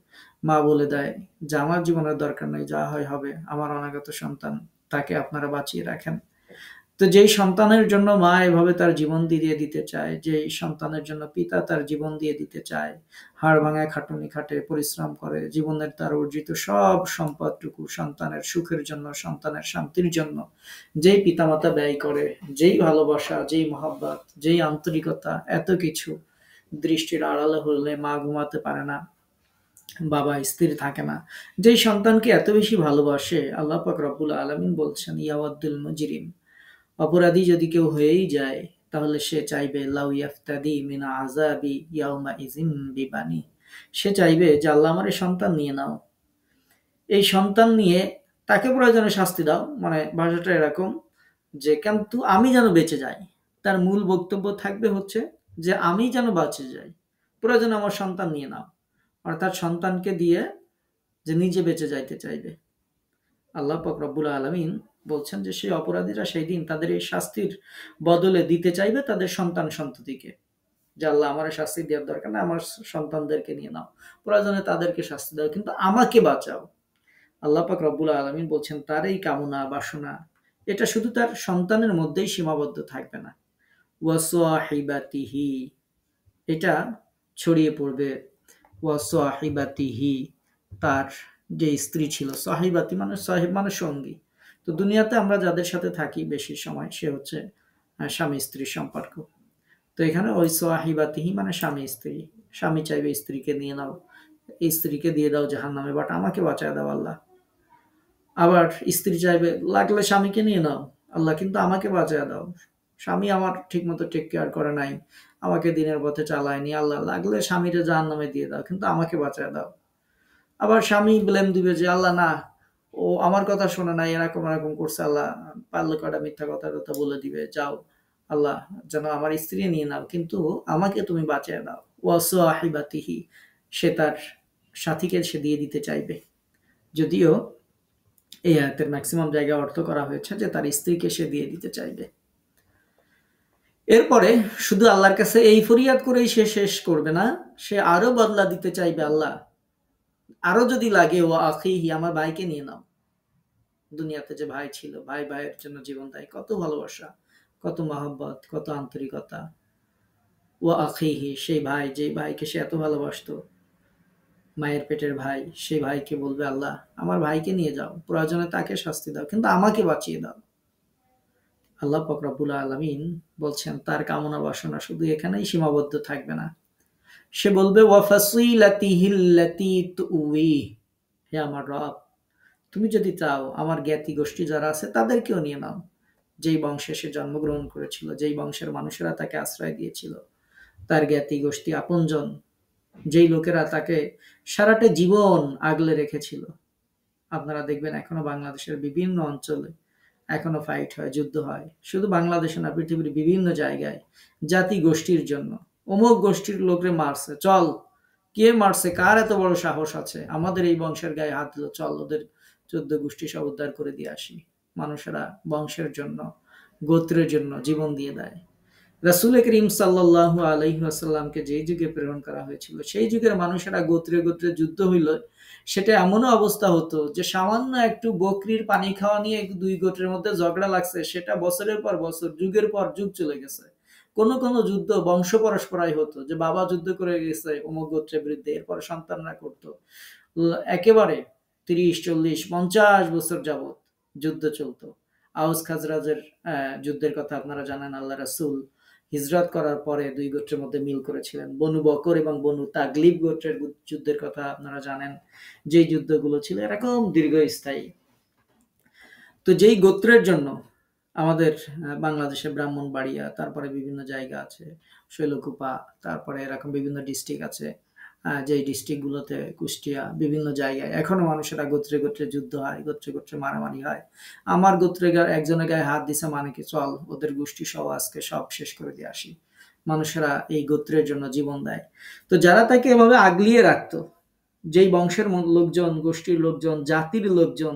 মা বলে দেয় যে আমার জীবনের দরকার নেই, যা হয় হবে, আমার অনাগত সন্তান তাকে আপনারা বাঁচিয়ে রাখেন। তো যেই সন্তানের জন্য মা এভাবে তার জীবন দিয়ে দিতে চায়, যেই সন্তানের জন্য পিতা তার জীবন দিয়ে দিতে চায়, হাড় ভাঙায় খাটুনি খাটে, পরিশ্রম করে, জীবনের তার অর্জিত সব সম্পদটুকু সন্তানের সুখের জন্য, সন্তানের শান্তির জন্য যেই পিতামাতা ব্যয় করে, যেই ভালোবাসা, যেই মহব্বত, যেই আন্তরিকতা, এত কিছু দৃষ্টির আড়ালে হলে মা ঘুমাতে পারে না, বাবা স্থির থাকে না। যেই সন্তানকে এত বেশি ভালোবাসে, আল্লাহ পাক রব্বুল আলামিন বলছেন ইয়াওয়াদ্দুল মুজরিম, অপরাধী যদি কেউ হয়েই যায় তাহলে সে চাইবে লাউ ইয়াফতাদি মিন আযাবি ইয়াউমাইযিন বিবানি, সে চাইবে যে আল্লাহ আমার এই সন্তান নিয়ে নাও, এই সন্তান নিয়ে তাকে প্রয়োজনে শাস্তি দাও, মানে ভাষাটা এরকম যে কিন্তু আমি যেন বেঁচে যাই। তার মূল বক্তব্য থাকবে হচ্ছে যে আমি যেন বাঁচে যাই, প্রয়োজনে আমার সন্তান নিয়ে নাও, অর্থাৎ সন্তানকে দিয়ে যে নিজে বেঁচে যাইতে চাইবে। আল্লাহ পাক রব্বুল আলামিন বলছেন যে সেই অপরাধীরা সেই দিন তাদের এই শাস্তির বদলে দিতে চাইবে তাদের সন্তান সন্ততিকে, যে আল্লাহ আমার শাস্তি দেওয়ার দরকার না, আমার সন্তানদেরকে নিয়ে নাও, প্রয়োজনে তাদেরকে শাস্তি দাও, কিন্তু আমাকে বাঁচাও। আল্লাহ পাক রব্বুল আলামিন বলছেন তার এই কামনা বাসনা এটা শুধু তার সন্তানের মধ্যেই সীমাবদ্ধ থাকবে না, ওয়াসাহিবাতিহি, এটা ছড়িয়ে পড়বে, ওয়াসাহিবাতিহি, তার যে স্ত্রী ছিল, সাহিবাতি মানে সাহেব মানে সঙ্গী। তো দুনিয়াতে আমরা যাদের সাথে থাকি বেশি সময় সে হচ্ছে স্বামী স্ত্রীর সম্পর্ক। তো এখানে ওই সাহিবাতিহি মানে স্বামী স্ত্রী, স্বামী চাইবে স্ত্রীকে নিয়ে নাও, স্ত্রীকে দিয়ে দাও জাহান্নামে, বাট আমাকে বাঁচায় দাও আল্লাহ। আবার স্ত্রী চাইবে লাগলে স্বামীকে নিয়ে নাও আল্লাহ, কিন্তু আমাকে বাঁচায় দাও, স্বামী আমার ঠিক মতো টেক কেয়ার করে নাই, আমাকে দিনের পথে চালায়নি আল্লাহ, লাগলে স্বামীরে জাহান্নামে দিয়ে দাও, কিন্তু আমাকে বাঁচায় দাও। আবার স্বামী ব্লেম দিবে যে আল্লাহ না, ও আমার কথা শোনে নাই, এরকম এরকম করছে আল্লাহ, পারলে কটা মিথ্যা কথা টথা বলে দিবে, যাও আল্লাহ যেন আমার স্ত্রী নিয়ে নাও, কিন্তু আমাকে তুমি বাঁচিয়ে দাও। ওয়াসাহিবাতিহি, সে তার সাথীকে সে দিয়ে দিতে চাইবে, যদিও এই আয়াতের ম্যাক্সিমাম জায়গায় অর্থ করা হয়েছে যে তার স্ত্রীকে সে দিয়ে দিতে চাইবে। এরপরে শুধু আল্লাহর কাছে এই ফরিয়াদ করেই সে শেষ করবে না, সে আরো বদলা দিতে চাইবে, আল্লাহ আরো যদি লাগে ও আখিহি, আমার ভাইকে নিয়ে নাও। দুনিয়াতে যে ভাই ছিল, ভাই ভাইয়ের জন্য জীবন দেয়, কত ভালোবাসা, কত মহব্বত, কত আন্তরিকতা। ও আখিহি, সেই ভাই যে ভাইকে সে এত ভালোবাসতো, মায়ের পেটের ভাই, সেই ভাইকে বলবে আল্লাহ আমার ভাইকে নিয়ে যাও, প্রয়োজনে তাকে শাস্তি দাও, কিন্তু আমাকে বাঁচিয়ে দাও। আল্লাহ পাক রব্বুল আলামিন বলছেন তার কামনা বাসনা শুধু এখানেই সীমাবদ্ধ থাকবে না, সে বলবে ওয়াফাসিলাতিহিল্লাতি তুউই, হে আমার রব, তুমি যদি চাও আমার জ্ঞাতি গোষ্ঠী যারা আছে তাদেরকেও নিয়ে নাও, যেই বংশে সে জন্মগ্রহণ করেছিল, যেই বংশের মানুষেরা তাকে আশ্রয় দিয়েছিল, তার জ্ঞাতি গোষ্ঠী আপনজন, যেই লোকেরা তাকে সারাটা জীবন আগলে রেখেছিল। আপনারা দেখবেন এখনো বাংলাদেশের বিভিন্ন অঞ্চলে এখনো ফাইট হয়, যুদ্ধ হয়, শুধু বাংলাদেশে না পৃথিবীর বিভিন্ন জায়গায়, জাতি গোষ্ঠীর জন্য। অমুক গোষ্ঠীর লোকরে মারছে, চল, কে মারছে, কার এত বড় সাহস আছে আমাদের এই বংশের গায়ে হাত দিল, চল ওদের 14 গোষ্ঠী সব উদ্ধার করে দিয়ে আসি। মানুষেরা বংশের জন্য, গোত্রের জন্য জীবন দিয়ে দেয়। রাসূল করিম সাল্লাল্লাহু আলাইহি ওয়াসাল্লামকে যেই যুগে প্রেরণ করা হয়েছিল সেই যুগের মানুষেরা গোত্রে গোত্রে যুদ্ধ হইল, সেটা এমনও অবস্থা হতো যে সামান্য একটু বকরির পানি খাওয়া নিয়ে দুই গোত্রের মধ্যে ঝগড়া লাগছে, সেটা বছরের পর বছর, যুগের পর যুগ চলে গেছে। কোন কোন যুদ্ধ বংশ পরস্পরাই হতো, যে বাবা যুদ্ধ করে গেছে অমুক গোত্রের বিরুদ্ধে, এরপর সন্তানরা করতো, একেবারে 30, 40, 50 বছর যাবত যুদ্ধ চলতো। আউস খাজরাজের যুদ্ধের কথা আপনারা জানেন, আল্লাহ রাসূল হিজরত করার পরে দুই গোত্রের মধ্যে মিল করেছিলেন। বনু বকর এবং বনু তাগলিব গোত্রের যুদ্ধের কথা আপনারা জানেন, যেই যুদ্ধগুলো ছিল এরকম দীর্ঘস্থায়ী। তো যেই গোত্রের জন্য আমাদের বাংলাদেশে ব্রাহ্মণবাড়িয়া, তারপরে বিভিন্ন জায়গা আছে, শৈলকুপা, তারপরে এরকম বিভিন্ন ডিস্ট্রিক্ট আছে, যেই ডিস্ট্রিক্টগুলোতে কুষ্টিয়া, বিভিন্ন জায়গায় এখনো মানুষেরা গোত্রে গোত্রে যুদ্ধ হয়, গোত্রে গোত্রে মারামারি হয়। আমার গোত্রে একজনের গায়ে হাত দিছে মানে কি, চল ওদের গোষ্ঠী সহ আজকে সব শেষ করে দিয়ে আসি। মানুষেরা এই গোত্রের জন্য জীবন দেয়। তো যারা তাকে এভাবে আগলিয়ে রাখতো, যেই বংশের লোকজন, গোষ্ঠীর লোকজন, জাতির লোকজন,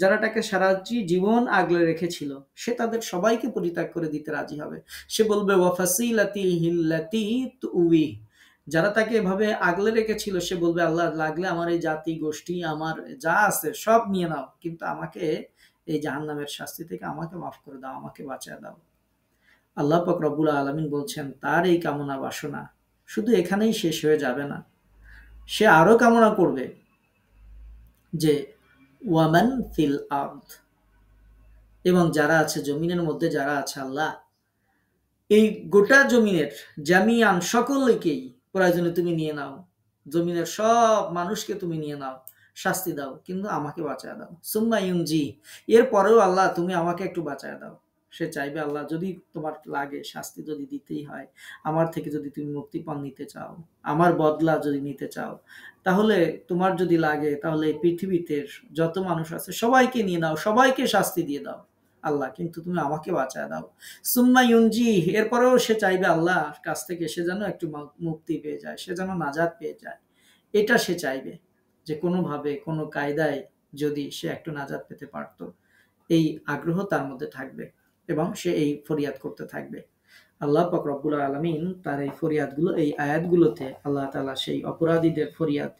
যারা তাকে সারা জীবন আগলে রেখেছিল, সে তাদের সবাইকে পরিত্যাগ করে দিতে রাজি হবে। সে বলবে ওয়াফাসিলাতিহিল্লাতি তুউই, যারা তাকে এভাবে আগলে রেখেছিল সে বলবে আল্লাহ লাগলে আমার এই জাতি গোষ্ঠী আমার যা আছে সব নিয়ে নাও, কিন্তু আমাকে এই জাহান্নামের শাস্তি থেকে আমাকে মাফ করে দাও, আমাকে বাঁচিয়ে দাও। আল্লাহ পাক রব্বুল আলামিন বলছেন তার এই কামনা বাসনা শুধু এখানেই শেষ হয়ে যাবে না, সে আরো কামনা করবে যে ওয়ামান ফিল আরদ, এবং যারা আছে জমিনের মধ্যে, যারা আছে আল্লাহ এই গোটা জমিনের জামিয়ান সকলকেই প্রয়োজনে তুমি নিয়ে নাও, জমিনের সব মানুষকে তুমি নিয়ে নাও, শাস্তি দাও, কিন্তু আমাকে বাঁচায় দাও। সুম্মা ইউনজি, এর পরেও আল্লাহ তুমি আমাকে একটু বাঁচায় দাও। সে চাইবে আল্লাহ যদি তোমার লাগে শাস্তি যদি দিতেই হয়, আমার থেকে যদি তুমি মুক্তিপণ নিতে চাও, আমার বদলা যদি নিতে চাও, তাহলে তোমার যদি লাগে তাহলে এই পৃথিবীতে যত মানুষ আছে সবাইকে নিয়ে নাও, সবাইকে শাস্তি দিয়ে দাও আল্লাহ, কিন্তু তুমি আমাকে বাঁচায় দাও। সুম্মা ইউনজি, এরপরেও সে চাইবে আল্লাহর কাছ থেকে সে যেন একটু মুক্তি পেয়ে যায়, সে যেন নাজাত পেয়ে যায়। এটা সে চাইবে যে কোনোভাবে কোনো কায়দায় যদি সে একটু নাজাত পেতে পারত, এই আগ্রহ তার মধ্যে থাকবে এবং সে এই ফরিয়াদ করতে থাকবে। আল্লাহ পাক রব্বুল আলামিন তার এই ফরিয়াদগুলো, এই আয়াতগুলোতে আল্লাহ তাআলা সেই অপরাধীদের ফরিয়াদ,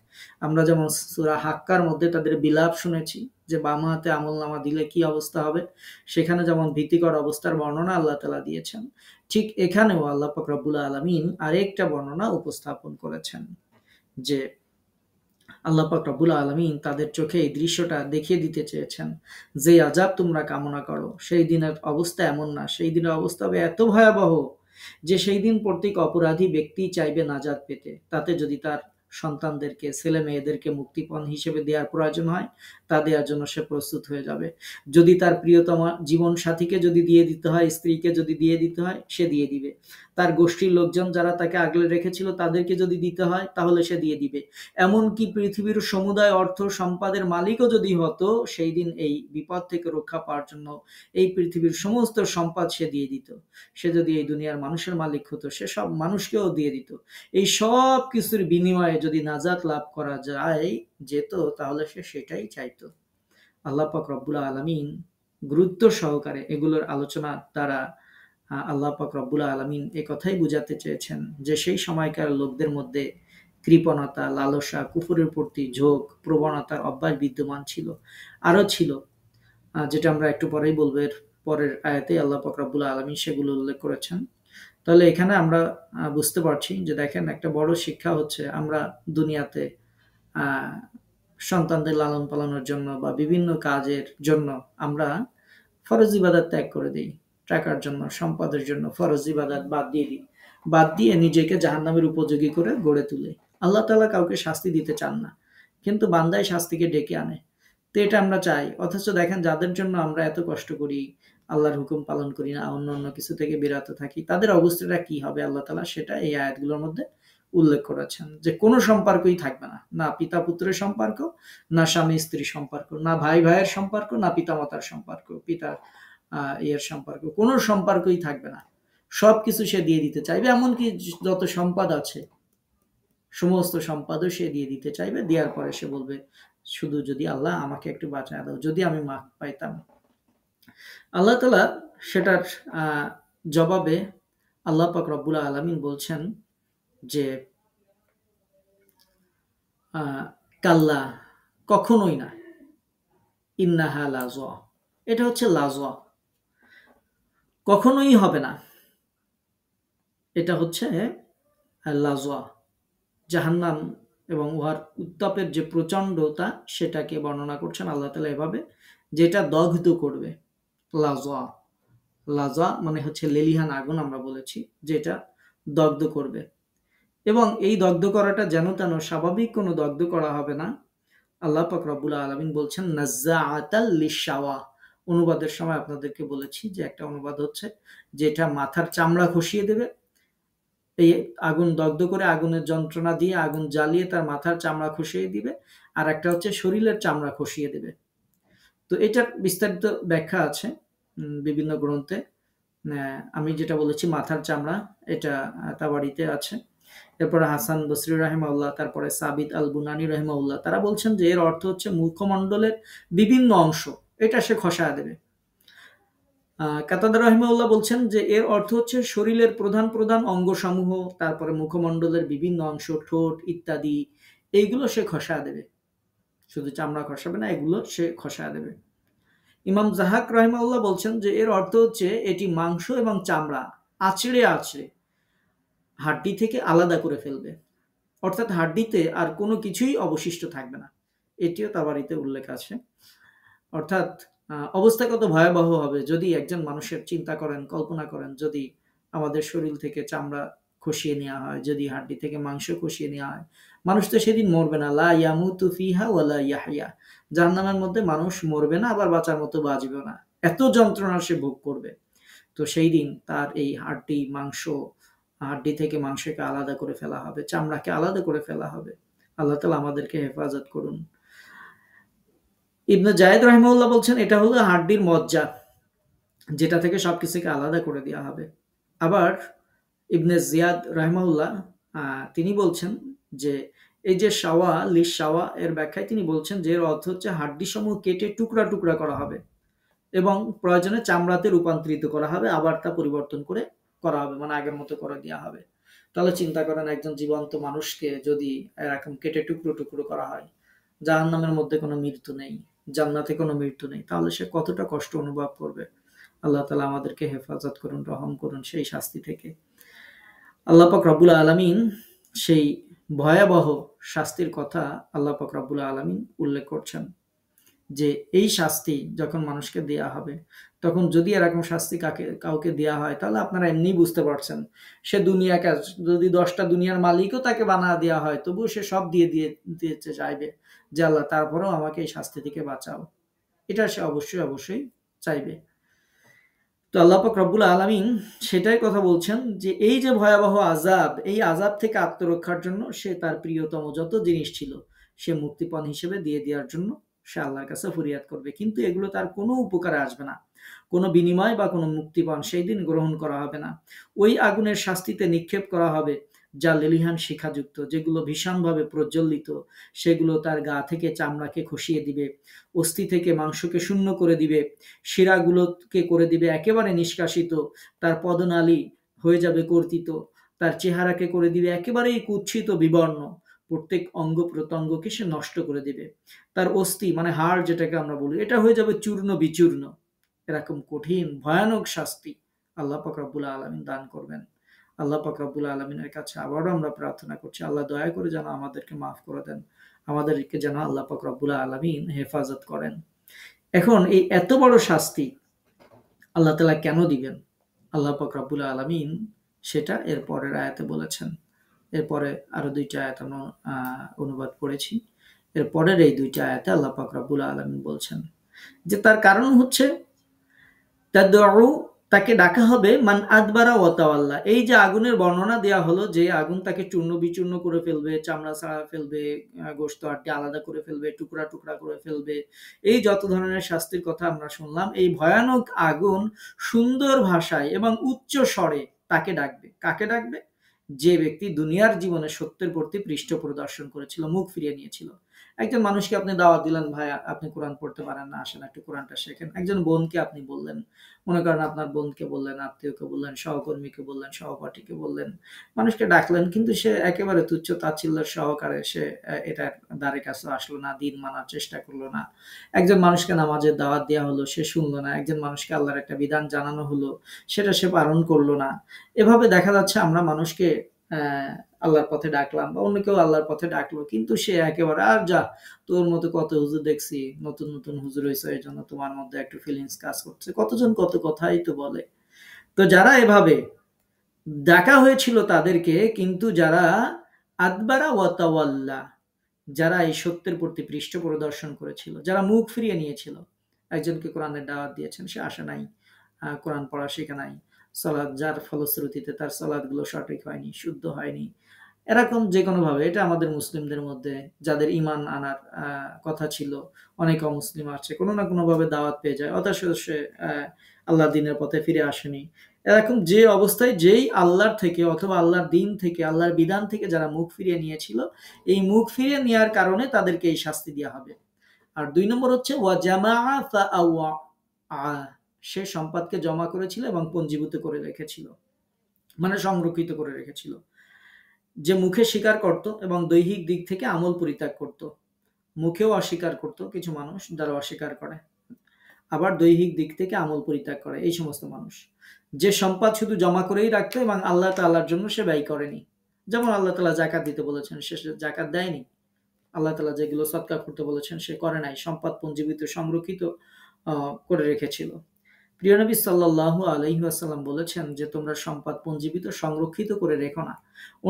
আমরা যেমন সূরা হাক্কার মধ্যে তাদের বিলাপ শুনেছি যে বাম হাতে আমলনামা দিলে কি অবস্থা হবে, সেখানে যেমন ভীতিকর অবস্থার বর্ণনা আল্লাহ তাআলা দিয়েছেন, ঠিক এখানেও আল্লাহ পাক রব্বুল আলামিন আরেকটা বর্ণনা উপস্থাপন করেছেন যে আল্লাহ পাক রব্বুল আলামিন তাদের চোখে এই দৃশ্যটা দেখিয়ে দিতে চেয়েছেন, যে আযাব তোমরা কামনা করো সেই দিনের অবস্থা এমন না, সেই দিনের অবস্থা হবে এত ভয়াবহ যে সেই দিন প্রত্যেক অপরাধী ব্যক্তি চাইবে নাজাত পেতে, তাতে যদি তার সন্তানদেরকে, ছেলে মেয়েদেরকে মুক্তিপণ হিসেবে দেওয়ার প্রয়োজন হয় তা দেওয়ার জন্য সে প্রস্তুত হয়ে যাবে। যদি তার প্রিয়তমা জীবন সাথীকে যদি দিয়ে দিতে হয়, স্ত্রীকে যদি দিয়ে দিতে হয় সে দিয়ে দিবে, তার গোষ্ঠীর লোকজন যারা তাকে আগলে রেখেছিল তাদেরকে যদি দিতে হয় তাহলে সে দিয়ে দিবে। এমনকি পৃথিবীর সমুদায় অর্থ সম্পদের মালিকও যদি হতো সেই দিন এই বিপদ থেকে রক্ষা পাওয়ার জন্য এই পৃথিবীর সমস্ত সম্পদ সে দিয়ে দিত। সে যদি এই দুনিয়ার মানুষের মালিক হতো সে সব মানুষকেও দিয়ে দিত। এই সব কিছুর বিনিময়ে যদি নাজাত লাভ করা যেত তাহলে সে সেটাই চাইতো। আল্লাহ পাক রব্বুল আলামিন গুরুত্ব সহকারে এগুলোর আলোচনা দ্বারা আল্লাহ পাক রব্বুল আলামিন এ কথাই বুঝাতে চেয়েছেন যে সেই সময়কার লোকদের মধ্যে কৃপণতা, লালসা, কুফরের প্রতি ঝোঁক, প্রবণতার অভ্যাস বিদ্যমান ছিল, আরো ছিল, যেটা আমরা একটু পরেই বলবো। এর পরের আয়াতে আল্লাহ পাক রব্বুল আলামিন সেগুলো উল্লেখ করেছেন। তাহলে এখানে আমরা বুঝতে পারছি যে দেখেন একটা বড় শিক্ষা হচ্ছে আমরা দুনিয়াতে আহ, সন্তানদের লালন পালনের জন্য বা বিভিন্ন কাজের জন্য আমরা ফরজ ইবাদত ত্যাগ করে দিই, টাকার জন্য, সম্পদের জন্য ফরজ ইবাদত বাদ দিয়ে দিই, বাদ দিয়ে নিজেকে জাহান্নামের উপযোগী করে গড়ে তুলে। আল্লাহ তাআলা কাউকে শাস্তি দিতে চান না, কিন্তু বান্দাই শাস্তিকে ডেকে আনে। তো এটা আমরা চাই, অথচ দেখেন যাদের জন্য আমরা এত কষ্ট করি, আল্লাহর হুকুম পালন করি না, অন্য অন্য কিছু থেকে বিরত থাকি, তাদের অবস্থাটা কি হবে আল্লাহ তাআলা সেটা এই আয়াতগুলোর মধ্যে উল্লেখ করেছেন যে কোনো সম্পর্কই থাকবে না, না পিতা পুত্রের সম্পর্ক, না স্বামী স্ত্রীর সম্পর্ক, না ভাই ভাইয়ের সম্পর্ক, না পিতা মাতার সম্পর্ক, পিতার ইয়ের সম্পর্ক, কোনো সম্পর্কই থাকবে না। সবকিছু সে দিয়ে দিতে চাইবে, এমনকি যত সম্পদ আছে সমস্ত সম্পদও সে দিয়ে দিতে চাইবে। দেওয়ার পরে সে বলবে শুধু যদি আল্লাহ আমাকে একটু বাঁচায় দাও, যদি আমি মাফ পাইতাম। আল্লাহ তাআলা সেটার জবাবে আল্লাহ পাক রব্বুল আলামিন বলছেন যে কাল্লা, কখনোই না, ইন্নাহা লাযা, এটা হচ্ছে লাযা, কখনোই হবে না, এটা হচ্ছে লাযা, জাহান্নাম এবং উহার উত্তাপের যে প্রচণ্ডতা সেটাকে বর্ণনা করছেন আল্লাহ তাআলা এভাবে, যেটা দগ্ধ করবে। লাযা, লাযা মানে হচ্ছে লেলিহান আগুন, আমরা বলেছি যেটা দগ্ধ করবে। এবং এই দগ্ধ করাটা যেন তেন স্বাভাবিক কোনো দগ্ধ করা হবে না। আল্লাহ পাক রব্বুল আলামিন বলছেন নাজ্জাআতাল লিশাওয়া। অনুবাদের সময় আপনাদেরকে বলেছি যে একটা অনুবাদ হচ্ছে যেটা মাথার চামড়া খসিয়ে দেবে, এই আগুন দগ্ধ করে আগুনের যন্ত্রণা দিয়ে আগুন জ্বালিয়ে তার মাথার চামড়া খসিয়ে দিবে, আর একটা হচ্ছে শরীরের চামড়া খসিয়ে দেবে। তো এটার বিস্তারিত ব্যাখ্যা আছে বিভিন্ন গ্রন্থে। আমি যেটা বলেছি মাথার চামড়া, এটা তাবারিতে আছে। এরপরে হাসান বসরি রাহিমাহুল্লাহ, তারপরে সাবিত আল বুনানি রাহিমাহুল্লাহ, তারা বলছেন যে এর অর্থ হচ্ছে মুখমণ্ডলের বিভিন্ন অংশ এটা সে খসায় দেবে। কাতাদা রাহিমাহুল্লাহ বলছেন যে এর অর্থ হচ্ছে শরীরের প্রধান প্রধান অঙ্গসমূহ, তারপরে মুখমণ্ডলের বিভিন্ন অংশ, ঠোঁট ইত্যাদি, এইগুলো সে খসায় দেবে। শুধু চামড়া খসাবে না, এগুলো সে খসায় দেবে। ইমাম জাহাক রাহিমাহুল্লাহ বলছেন যে এর অর্থ হচ্ছে এটি মাংস এবং চামড়া আঁচড়ে আঁচড়ে হাড্ডি থেকে আলাদা করে ফেলবে, অর্থাৎ হাড্ডিতে আর কোনো কিছুই অবশিষ্ট থাকবে না। এটিও তাবারিতে উল্লেখ আছে। অর্থাৎ অবস্থা কত ভয়াবহ হবে যদি একজন মানুষের, চিন্তা করেন, কল্পনা করেন, যদি আমাদের শরীর থেকে চামড়া খসিয়ে নেওয়া হয়, যদি হাড্ডি থেকে মাংস খসিয়ে নেওয়া হয়, মানুষ তো সেদিন মরবে না। লা ইয়ামুতু ফিহা ওয়ালা ইয়াহইয়া, জাহান্নামের মধ্যে মানুষ মরবে না আবার বাঁচার মতো বাঁচবেও না, এত যন্ত্রণা সে ভোগ করবে। তো সেই দিন তার এই হাড্ডি মাংস, হাড্ডি থেকে মাংসকে আলাদা করে ফেলা হবে, চামড়াকে আলাদা করে ফেলা হবে। আল্লাহ তাআলা আমাদেরকে হেফাজত করুন। ইবনে জায়েদ রাহিমাহুল্লাহ বলছেন এটা হলো হাড্ডির মজ্জা, যেটা থেকে সবকিছুকে আলাদা করে দেওয়া হবে। আবার ইবনে জিয়াদ রাহিমাহুল্লাহ তিনি বলছেন যে এই যে শাওয়া, লিশ শাওয়া এর ব্যাখ্যায় তিনি বলছেন যে এর অর্থ হচ্ছে হাড্ডি সমূহ কেটে টুকরা টুকরা করা হবে এবং প্রয়োজনে চামড়াতে রূপান্তরিত করা হবে, আবার তা পরিবর্তন করে করা হবে, মানে আগের মতো করে দেওয়া হবে। তাহলে চিন্তা করেন, একজন জীবন্ত মানুষকে যদি এরকম কেটে টুকরো টুকরো করা হয়, জাহান্নামের মধ্যে কোনো মৃত্যু নেই, জান্নাতে কোনো মৃত্যু নেই, তাহলে সে কতটা কষ্ট অনুভব করবে। আল্লাহ তাআলা আমাদেরকে হেফাজত করুন, রহম করুন সেই শাস্তি থেকে। আল্লাহ পাক রব্বুল আলামিন সেই ভয়াবহ শাস্তির কথা আল্লাহ পাক রব্বুল আলামিন উল্লেখ করছেন, যে এই শাস্তি যখন মানুষকে দেয়া হবে, তখন যদি এরকম শাস্তি কাউকে দেয়া হয়, তাহলে আপনারা এমনি বুঝতে পারছেন, সে দুনিয়াকে যদি 10টা দুনিয়ার মালিকও তাকে বানা দেওয়া হয়, তবুও সে সব দিতে চাইবে যে আল্লাহ তারপরেও আমাকে এই শাস্তি থেকে বাঁচাও। এটা সে অবশ্যই অবশ্যই চাইবে। তো আল্লাহ পাক রব্বুল আলামিন সেটাই কথা বলছেন, যে এই যে ভয়াবহ আযাব, এই আযাব থেকে আত্মরক্ষার জন্য সে তার প্রিয়তম যত জিনিস ছিল সে মুক্তিপণ হিসেবে দিয়ে দেওয়ার জন্য সে আল্লাহর কাছে ফরিয়াদ করবে, কিন্তু এগুলো তার কোনো উপকারে আসবে না। কোনো বিনিময় বা কোনো মুক্তিপণ সেই দিন গ্রহণ করা হবে না। ওই আগুনের শাস্তিতে নিক্ষেপ করা হবে যা লেলিহান শিখাযুক্ত, যেগুলো ভীষণভাবে প্রজ্বলিত, সেগুলো তার গা থেকে চামড়াকে খসিয়ে দিবে, অস্থি থেকে মাংসকে শূন্য করে দিবে, শিরাগুলোকে করে দিবে একেবারে নিষ্কাশিত, তার পদনালী হয়ে যাবে কর্তিত, তার চেহারাকে করে দিবে একেবারেই কুৎসিত বিবর্ণ, প্রত্যেক অঙ্গ প্রত্যঙ্গকে সে নষ্ট করে দিবে, তার অস্থি মানে হাড় যেটাকে আমরা বলি, এটা হয়ে যাবে চূর্ণ বিচূর্ণ। এরকম কঠিন ভয়ানক শাস্তি আল্লাহ পাক রব্বুল আলামিন দান করবেন। আল্লাহ পাক রব্বুল আলামিনের কাছে আবারও আমরা প্রার্থনা করছি, আল্লাহ দয়া করে যেন আমাদেরকে মাফ করে দেন, আমাদেরকে যেন আল্লাহ পাক রব্বুল আলামিন হেফাজত করেন। এখন এই এত বড় শাস্তি আল্লাহ তাআলা কেন দিবেন, আল্লাহ পাক রব্বুল আলামিন সেটা এর পরের আয়াতে বলেছেন। এরপরে আরো 2টা আয়াত আমরা অনুবাদ পড়েছি। এর পরের এই 2টা আয়াতে আল্লাহ পাক রব্বুল আলামিন বলছেন যে তার কারণ হচ্ছে তাদউ, তাকে ডাকা হবে মান আদবারা ওয়া তাওয়াল্লা। এই যে আগুনের বর্ণনা দেয়া হলো, যে আগুন তাকে চূর্ণ বিচূর্ণ করে ফেলবে, চামড়া ছাড়া ফেলবে, গোশত হাড্ডি আলাদা করে ফেলবে, টুকরা টুকরা করে ফেলবে, এই যত ধরনের শাস্তির কথা আমরা শুনলাম, এই ভয়ানক আগুন সুন্দর ভাষায় এবং উচ্চ স্বরে তাকে ডাকবে। কাকে ডাকবে? যে ব্যক্তি দুনিয়ার জীবনে সত্যের প্রতি পৃষ্ঠ প্রদর্শন করেছিল, মুখ ফিরিয়ে নিয়েছিল। একজন মানুষকে আপনি দাওয়াত দিলেন, ভাই আপনি কোরআন পড়তে পারেন না, আসেন একটু কোরআনটা শেখেন। একজন বোনকে আপনি বললেন, মনে করেন আপনার বোনকে বললেন, আত্মীয়কে বললেন, সহকর্মীকে বললেন, সহপাঠীকে বললেন, মানুষকে ডাকলেন, কিন্তু সে একেবারে তুচ্ছ তাচ্ছিল্যের সহকারে সে এটার দ্বারে কাছে আসলো না, দিন মানার চেষ্টা করলো না। একজন মানুষকে নামাজের দাওয়াত দেওয়া হলো, সে শুনলো না। একজন মানুষকে আল্লাহর একটা বিধান জানানো হলো, সেটা সে পালন করলো না। এভাবে দেখা যাচ্ছে আমরা মানুষকে আল্লাহর পথে ডাকলাম, বা অন্য কেউ আল্লাহর পথে ডাকলো, কিন্তু সে একেবারে আর যা, তোর মতো কত হুজুর দেখছি, নতুন নতুন হুজুর হয়েছে, এই জন্য তোমার মধ্যে একটু ফিলিংস কাজ করছে, কতজন কত কথাই তো বলে। তো যারা এভাবে ডাকা হয়েছিল তাদেরকে, কিন্তু যারা আদবারা ওয়া তাওয়াল্লা, যারা এই সত্যের প্রতি পৃষ্ঠ প্রদর্শন করেছিল, যারা মুখ ফিরিয়ে নিয়েছিল, একজনকে কোরআনের দাওয়াত দিয়েছেন, সে আসে নাই, কোরআন পড়া শেখে নাই, সালাত, যার ফলশ্রুতিতে তার সালাতগুলো সঠিক হয়নি, শুদ্ধ হয়নি, এরকম যে কোনোভাবে, এটা আমাদের মুসলিমদের মধ্যে যাদের ঈমান আনার কথা ছিল, অনেক অমুসলিম আছে, কোনো না কোনোভাবে দাওয়াত পেয়ে যায়, অথচ সে আল্লাহর দ্বীনের পথে ফিরে আসেনি। এরকম যে অবস্থায়, যেই আল্লাহর থেকে অথবা আল্লাহর দ্বীন থেকে, আল্লাহর বিধান থেকে যারা মুখ ফিরিয়ে নিয়েছিল, এই মুখ ফিরিয়ে নেওয়ার কারণে তাদেরকে এই শাস্তি দেওয়া হবে। আর 2 নম্বর হচ্ছে ওয়া জামাআ ফাআওয়া, সে সম্পদকে জমা করেছিল এবং পঞ্জীভূত করে রেখেছিল, মানে সংরক্ষিত করে রেখেছিল। যে মুখে স্বীকার করত এবং দৈহিক দিক থেকে আমল পরিত্যাগ করত। মুখেও অস্বীকার করত কিছু মানুষ, যারা অস্বীকার করে, আবার দৈহিক দিক থেকে আমল পরিত্যাগ করে, এই সমস্ত মানুষ। যে সম্পদ শুধু জমা করেই রাখতো এবং আল্লাহ তাআলার জন্য সে ব্যয় করেনি, যেমন আল্লাহ তাআলা যাকাত দিতে বলেছেন, সে যাকাত দেয়নি। আল্লাহ তাআলা যেগুলো সদকা করতে বলেছেন সে করে নাই, সম্পদ পঞ্জীবিত সংরক্ষিত করে রেখেছিল। প্রিয় নবী সাল্লাল্লাহু আলাইহি ওয়াসাল্লাম বলেছেন যে তোমরা সম্পদ পঞ্জীবিত সংরক্ষিত করে রেখো না,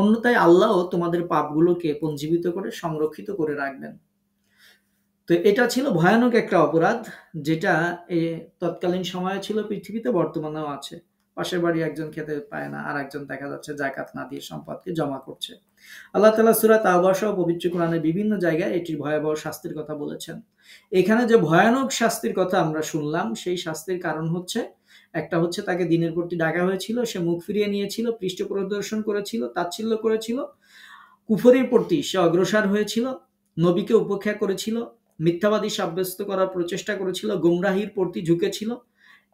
অন্যথায় আল্লাহও তোমাদের পাপগুলোকে পঞ্জীবিত করে সংরক্ষিত করে রাখবেন। তো এটা ছিল ভয়ানক একটা অপরাধ, যেটা তৎকালীন সময়ে ছিল পৃথিবীতে, বর্তমানেও আছে। পাশের বাড়ি একজন খেতে পায় না, আর একজন দেখা যাচ্ছে যাকাত না দিয়ে সম্পদকে জমা করছে। আল্লাহ তাআলা সূরা তাওবা সহ পবিত্র কোরআনের বিভিন্ন জায়গায় এটির ভয়াবহ শাস্তির কথা বলেছেন। এখানে যে ভয়ানক শাস্তির কথা আমরা শুনলাম, সেই শাস্তির কারণ হচ্ছে, একটা হচ্ছে তাকে দ্বীনের প্রতি ডাকা হয়েছিল, সে মুখ ফিরিয়ে নিয়েছিল, পৃষ্ঠ প্রদর্শন করেছিল, তাচ্ছিল্য করেছিল, কুফরের প্রতি সে অগ্রসর হয়েছিল, নবীকে উপেক্ষা করেছিল, মিথ্যাবাদী সাব্যস্ত করার প্রচেষ্টা করেছিল, গোমরাহির প্রতি ঝুঁকেছিল,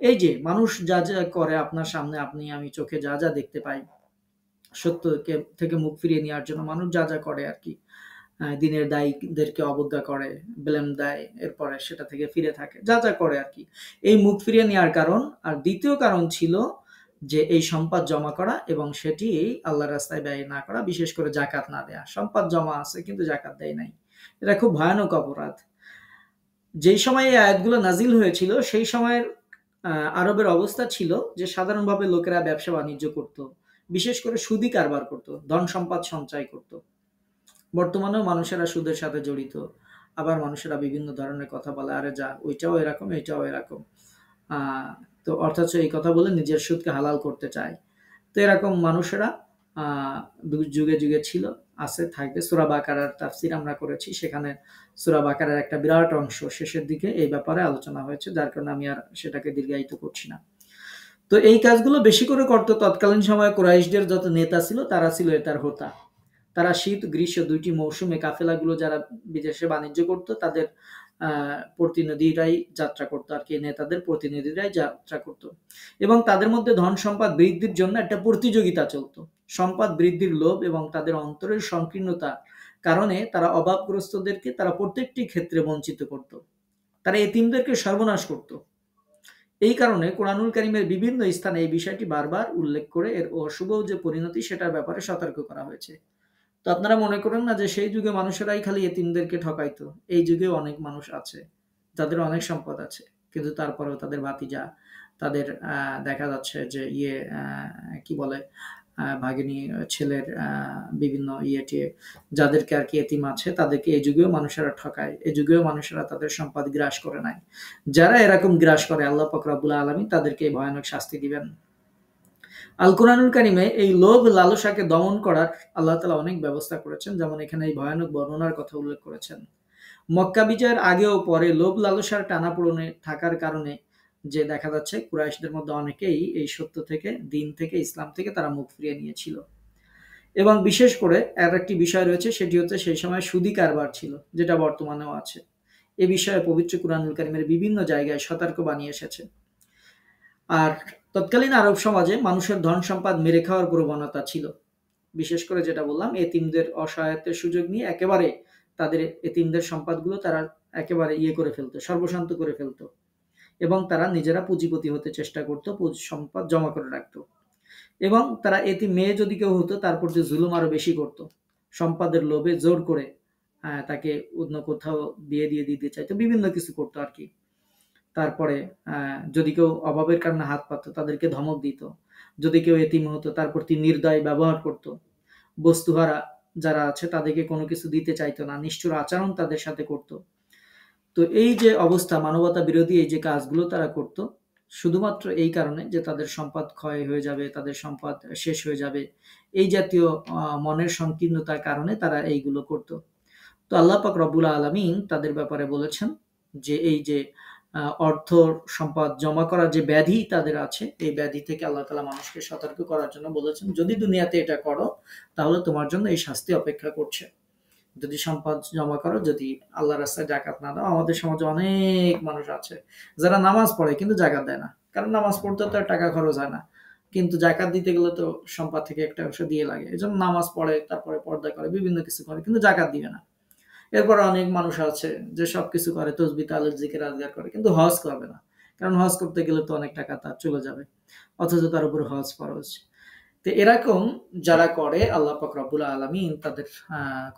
এই যে মানুষ যা যা করে আপনার সামনে, আপনি আমি চোখে যা যা দেখতে পাই, সত্যকে থেকে মুখ ফিরিয়ে নেওয়ার জন্য মানুষ যা যা করে আর কি, দিনের দায়ীদেরকে অবজ্ঞা করে, ব্লেম দেয়, এরপরে সেটা থেকে ফিরে থাকে, যা যা করে আর কি, এই মুখ ফিরিয়ে নেওয়ার কারণ। আর দ্বিতীয় কারণ ছিল যে এই সম্পদ জমা করা এবং সেটি আল্লাহর রাস্তায় ব্যয় না করা, বিশেষ করে জাকাত না দেয়া। সম্পদ জমা আছে কিন্তু জাকাত দেয় নাই, এটা খুব ভয়ানক অপরাধ। যেই সময় এই আয়াতগুলো নাজিল হয়েছিল সেই সময়ের আরবের অবস্থা ছিল যে সাধারণভাবে লোকেরা ব্যবসা বাণিজ্য করত, বিশেষ করে সুদি কারবার করত, ধন সম্পদ সঞ্চয় করত। বর্তমানেও মানুষেরা সুদের সাথে জড়িত। আবার মানুষেরা বিভিন্ন ধরনের কথা বলে, আরে যা ওইটাও এরকম এটাও এরকম। তো অর্থাৎ এই কথা বলে নিজের সুদকে হালাল করতে চায়। তো এরকম মানুষেরা যুগে যুগে ছিল, আছে, থাকবে। সূরা বাকারার তাফসীর আমরা করেছি, সেখানে সূরা বাকারার একটা বিরাট অংশ শেষের দিকে এই ব্যাপারে আলোচনা হয়েছে, যার কারণে আমি আর সেটাকে দীর্ঘায়িত করছি না। তো এই কাজগুলো বেশি করে করতো তৎকালীন সময়ে কুরাইশদের যত নেতা ছিল, তারা ছিল এটার হোতা। তারা শীত গ্রীষ্ম দুইটি মৌসুমে কাফেলাগুলো যারা বিদেশে বাণিজ্য করত, তাদের প্রতিনিধিরাই যাত্রা করতো আর কি, নেতাদের প্রতিনিধিরাই যাত্রা করত। এবং তাদের মধ্যে ধন সম্পদ বৃদ্ধির জন্য একটা প্রতিযোগিতা চলতো। সম্পদ বৃদ্ধির লোভ এবং তাদের অন্তরের সংকীর্ণতা কারণে তারা অভাবগ্রস্তদেরকে তারা প্রত্যেকটি ক্ষেত্রে বঞ্চিত করত। তারা এতিমদেরকে সর্বনাশ করত। এই কারণে কোরআনুল কারীমের বিভিন্ন স্থানে এই বিষয়টি বারবার উল্লেখ করে এর অশুভ যে পরিণতি সেটার ব্যাপারে সতর্ক করা হয়েছে। তো আপনারা মনে করেন না যে সেই যুগে মানুষেরাই খালি এতিমদেরকে ঠকাইতো। এই যুগেও অনেক মানুষ আছে যাদের অনেক সম্পদ আছে, কিন্তু তারপরেও তাদের ভাতিজা, তাদের দেখা যাচ্ছে যে কি বলে, ভাগিনী ছেলের বিভিন্ন ইয়েটিয়ে যাদেরকে আর কি এতিম আছে, তাদেরকে এই যুগেও মানুষেরা ঠকায়, এই যুগেও মানুষেরা তাদের সম্পদ গ্রাস করে নেয়। যারা এরকম গ্রাস করে আল্লাহ পাক রব্বুল আলামিন তাদেরকে ভয়ানক শাস্তি দিবেন। আল কোরআনুল কারিমে এই লোভ লালসাকে দমন করার আল্লাহ তাআলা অনেক ব্যবস্থা করেছেন, যেমন এখানে এই ভয়ানক বর্ণনার কথা উল্লেখ করেছেন। মক্কা বিজয়ের আগে ও পরে লোভ লালসার টানাপোড়েনে থাকার কারণে যে দেখা যাচ্ছে কুরাইশদের মধ্যে অনেকেই এই সত্য থেকে, দিন থেকে, ইসলাম থেকে তারা মুখ ফিরিয়ে নিয়েছিল। এবং বিশেষ করে আর একটি বিষয় রয়েছে, সেটি হচ্ছে সেই সময় সুদি কারবার ছিল, যেটা বর্তমানেও আছে। এ বিষয়ে পবিত্র কুরআনুল কারীমের বিভিন্ন জায়গায় সতর্ক বানিয়ে এসেছে। আর তৎকালীন আরব সমাজে মানুষের ধন সম্পদ মেরে খাওয়ার প্রবণতা ছিল। বিশেষ করে যেটা বললাম, এতিমদের অসহায়ত্বের সুযোগ নিয়ে একেবারে তাদের এতিমদের সম্পদগুলো তারা একেবারে করে ফেলতো, সর্বশান্ত করে ফেলতো। এবং তারা নিজেরা পুঁজিপতি হতে চেষ্টা করতো, সম্পদ জমা করে রাখতো। এবং তারা এতিম মেয়ে যদি কেউ হতো, তারপর যে জুলুম আরো বেশি করতো, সম্পদের লোভে জোর করে তাকে অন্য কোথাও বিয়ে দিয়ে দিতে চাইতো, বিভিন্ন কিছু করতো আর কি। তারপরে যদি কেউ অভাবের কারণে হাত পাততো, তাদেরকে ধমক দিত। যদি কেউ এতিম হতো, তার প্রতি নির্দয় ব্যবহার করত। বস্তুহারা যারা আছে তাদেরকে কোনো কিছু দিতে চাইতো না, নিষ্ঠুর আচরণ তাদের সাথে করত। তো এই যে অবস্থা, মানবতা বিরোধী এই যে কাজগুলো তারা করত, শুধুমাত্র এই কারণে যে তাদের সম্পদ ক্ষয় হয়ে যাবে, তাদের সম্পদ শেষ হয়ে যাবে, এই জাতীয় মনের সংকীর্ণতার কারণে তারা এইগুলো করত। তো আল্লাহ পাক রব্বুল আলামিন তাদের ব্যাপারে বলেছেন যে এই যে অর্থ সম্পদ জমা করার যে ব্যাধি তাদের আছে, এই ব্যাধি থেকে আল্লাহ তাআলা মানুষকে সতর্ক করার জন্য বলেছেন, যদি দুনিয়াতে এটা করো তাহলে তোমার জন্য এই শাস্তি অপেক্ষা করছে। যদি সম্পদ জমা করো, যদি আল্লাহর রাস্তায় জাকাত না দাও। আমাদের সমাজে অনেক মানুষ আছে যারা নামাজ পড়ে কিন্তু জাকাত দেয় না, কারণ নামাজ পড়তে তো টাকা খরচ হয় না, কিন্তু জাকাত দিতে গেলে তো সম্পদ থেকে একটা অংশ দিয়ে লাগে। এজন্য নামাজ পড়ে, তারপরে পর্দা করে, বিভিন্ন কিছু করে, কিন্তু জাকাত দিবে না। এরপর অনেক মানুষ আছে যে সবকিছু করে, তসবিহ তাহলিল জিকির আজগার করে, কিন্তু হজ করবে না, কারণ হজ করতে গেলে তো অনেক টাকা তার চলে যাবে, অথচ তার উপর হজ ফরজ। তো এরকম যারা করে, আল্লাহ পাক রব্বুল আলামিন তাদের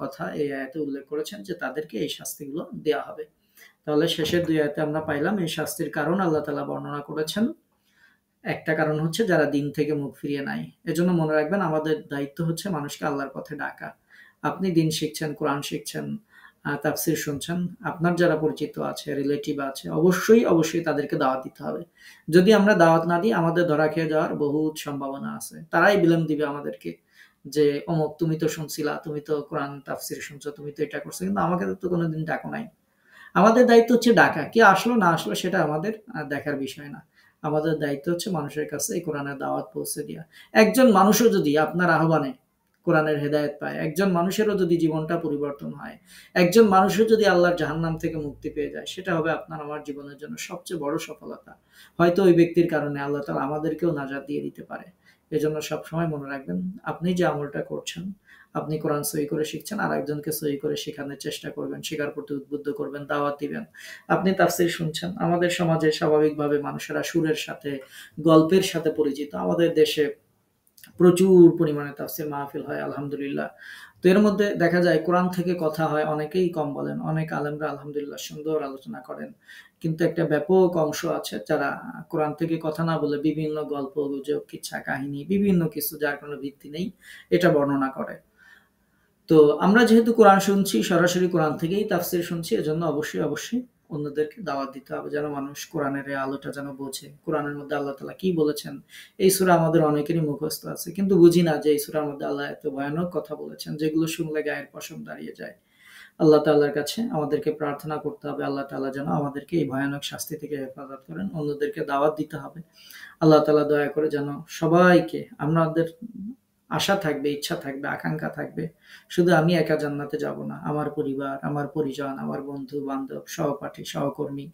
কথা এই আয়াতে উল্লেখ করেছেন যে তাদেরকে এই শাস্তিগুলো দেয়া হবে। তাহলে শেষের দুই আয়াতে আমরা পাইলাম এই শাস্তির কারণ আল্লাহ তাআলা বর্ণনা করেছেন। একটা কারণ হচ্ছে যারা দিন থেকে মুখ ফিরিয়ে নেয়। এজন্য মনে রাখবেন, আমাদের দায়িত্ব হচ্ছে মানুষকে আল্লাহর পথে ডাকা। আপনি দিন শিখছেন, কোরআন শিখছেন, তাফসীর শুনছেন, আপনার যারা পরিচিত আছে, রিলেটিভ আছে, অবশ্যই তাদেরকে দাওয়াত দিতে হবে। যদি আমরা দাওয়াত না দিই, আমাদের ধরা খেয়ে যাওয়ার বহুত সম্ভাবনা আছে। তারাই বিলেম দিবে আমাদেরকে যে অমুক তুমি তো শুনছিলা, তুমি তো কোরআন তাফসীর শুনছো, তুমি তো এটা করছো, কিন্তু আমাকে তো কোনোদিন ডাকো নাই। আমাদের দায়িত্ব হচ্ছে ডাকা, কে আসলো না আসলো সেটা আমাদের দেখার বিষয় না। আমাদের দায়িত্ব হচ্ছে মানুষের কাছে এই কোরআনের দাওয়াত পৌঁছে দেওয়া। একজন মানুষও যদি আপনার আহ্বানে কোরআনের হেদায়েত পায়, একজন মানুষেরও যদি জীবনটা পরিবর্তন হয়, একজন মানুষও যদি আল্লাহর জাহান্নাম থেকে মুক্তি পেয়ে যায়, সেটা হবে আপনার আমার জীবনের জন্য সবচেয়ে বড় সফলতা। হয়তো ওই ব্যক্তির কারণে আল্লাহ তাআলা আমাদেরকেও নাজাত দিয়ে দিতে পারে। এজন্য সবসময় মনে রাখবেন, আপনি যে আমলটা করছেন, আপনি কোরআন সহি করে শিখছেন, আর একজনকে সহি করে শেখানোর চেষ্টা করবেন, শেখার প্রতি উদ্বুদ্ধ করবেন, দাওয়াত দিবেন। আপনি তাফসীর শুনছেন। আমাদের সমাজে স্বাভাবিকভাবে মানুষেরা সুরের সাথে, গল্পের সাথে পরিচিত। আমাদের দেশে প্রচুর পরিমাণে তাফসীর মাহফিল হয় আলহামদুলিল্লাহ। তো এর মধ্যে দেখা যায় কোরআন থেকে কথা হয়, অনেকেই কম বলেন, অনেক আলেমরা আলহামদুলিল্লাহ সুন্দর আলোচনা করেন। কিন্তু একটা ব্যাপক অংশ আছে যারা কোরআন থেকে কথা না বলে বিভিন্ন গল্প, গুজব, কিচ্ছা কাহিনী, বিভিন্ন কিছু যার কোনো ভিত্তি নেই, এটা বর্ণনা করে। তো আমরা যেহেতু কোরআন শুনছি, সরাসরি কোরআন থেকেই তাফসীর শুনছি, এজন্য অবশ্যই অন্যদেরকে দাওয়াত দিতে হবে, যেন মানুষ কোরআনের এই আলোটা যেন বোঝে। কোরআনের মধ্যে আল্লাহ তাআলা কি বলেছেন, এই সূরা আমাদের অনেকেরই মুখস্থ আছে, কিন্তু বুঝি না যে এই সূরার মধ্যে আল্লাহ এত ভয়ানক কথা বলেছেন, যেগুলো শুনলে গায়ের পশম দাঁড়িয়ে যায়। আল্লাহ তাআলার কাছে আমাদেরকে প্রার্থনা করতে হবে, আল্লাহ তাআলা যেন আমাদেরকে এই ভয়ানক শাস্তি থেকে হেফাজত করেন। অন্যদেরকে দাওয়াত দিতে হবে। আল্লাহ তাআলা দয়া করে যেন সবাইকে, আমাদের আশা থাকবে, ইচ্ছা থাকবে, আকাঙ্ক্ষা থাকবে, শুধু আমি একা জান্নাতে যাব না, আমার পরিবার, আমার পরিজন, আমার বন্ধু বান্ধব, সহপাঠী, সহকর্মী,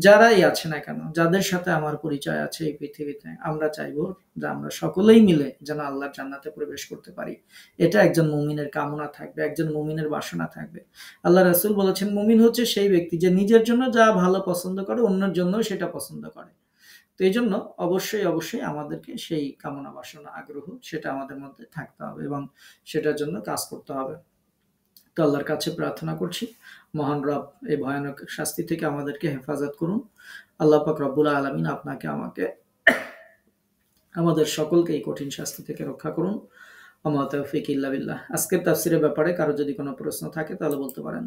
যারাই আছে না কেন, যাদের সাথে আমার পরিচয় আছে এই পৃথিবীতে, আমরা চাইবো যে আমরা সকলেই মিলে যেন আল্লাহর জান্নাতে প্রবেশ করতে পারি। এটা একজন মুমিনের কামনা থাকবে, একজন মুমিনের বাসনা থাকবে। আল্লাহ রাসূল বলেছেন, মুমিন হচ্ছে সেই ব্যক্তি যে নিজের জন্য যা ভালো পছন্দ করে, অন্যের জন্য সেটা পছন্দ করে। তো এইজন্য অবশ্যই আমাদেরকে সেই কামনা বাসনা, আগ্রহ, সেটা আমাদের মধ্যে থাকতে হবে এবং সেটার জন্য কাজ করতে হবে। তো আল্লাহর কাছে প্রার্থনা করছি, মহান রব এই ভয়ানক শাস্তি থেকে আমাদেরকে হেফাজত করুন। আল্লাহ পাক রব্বুল আলামিন আপনাকে, আমাকে, আমাদের সকলকে এই কঠিন শাস্তি থেকে রক্ষা করুন। ওয়া মা তাওফীক ইল্লা বিল্লাহ। আজকের তাফসীরের ব্যাপারে কারো যদি কোনো প্রশ্ন থাকে তাহলে বলতে পারেন।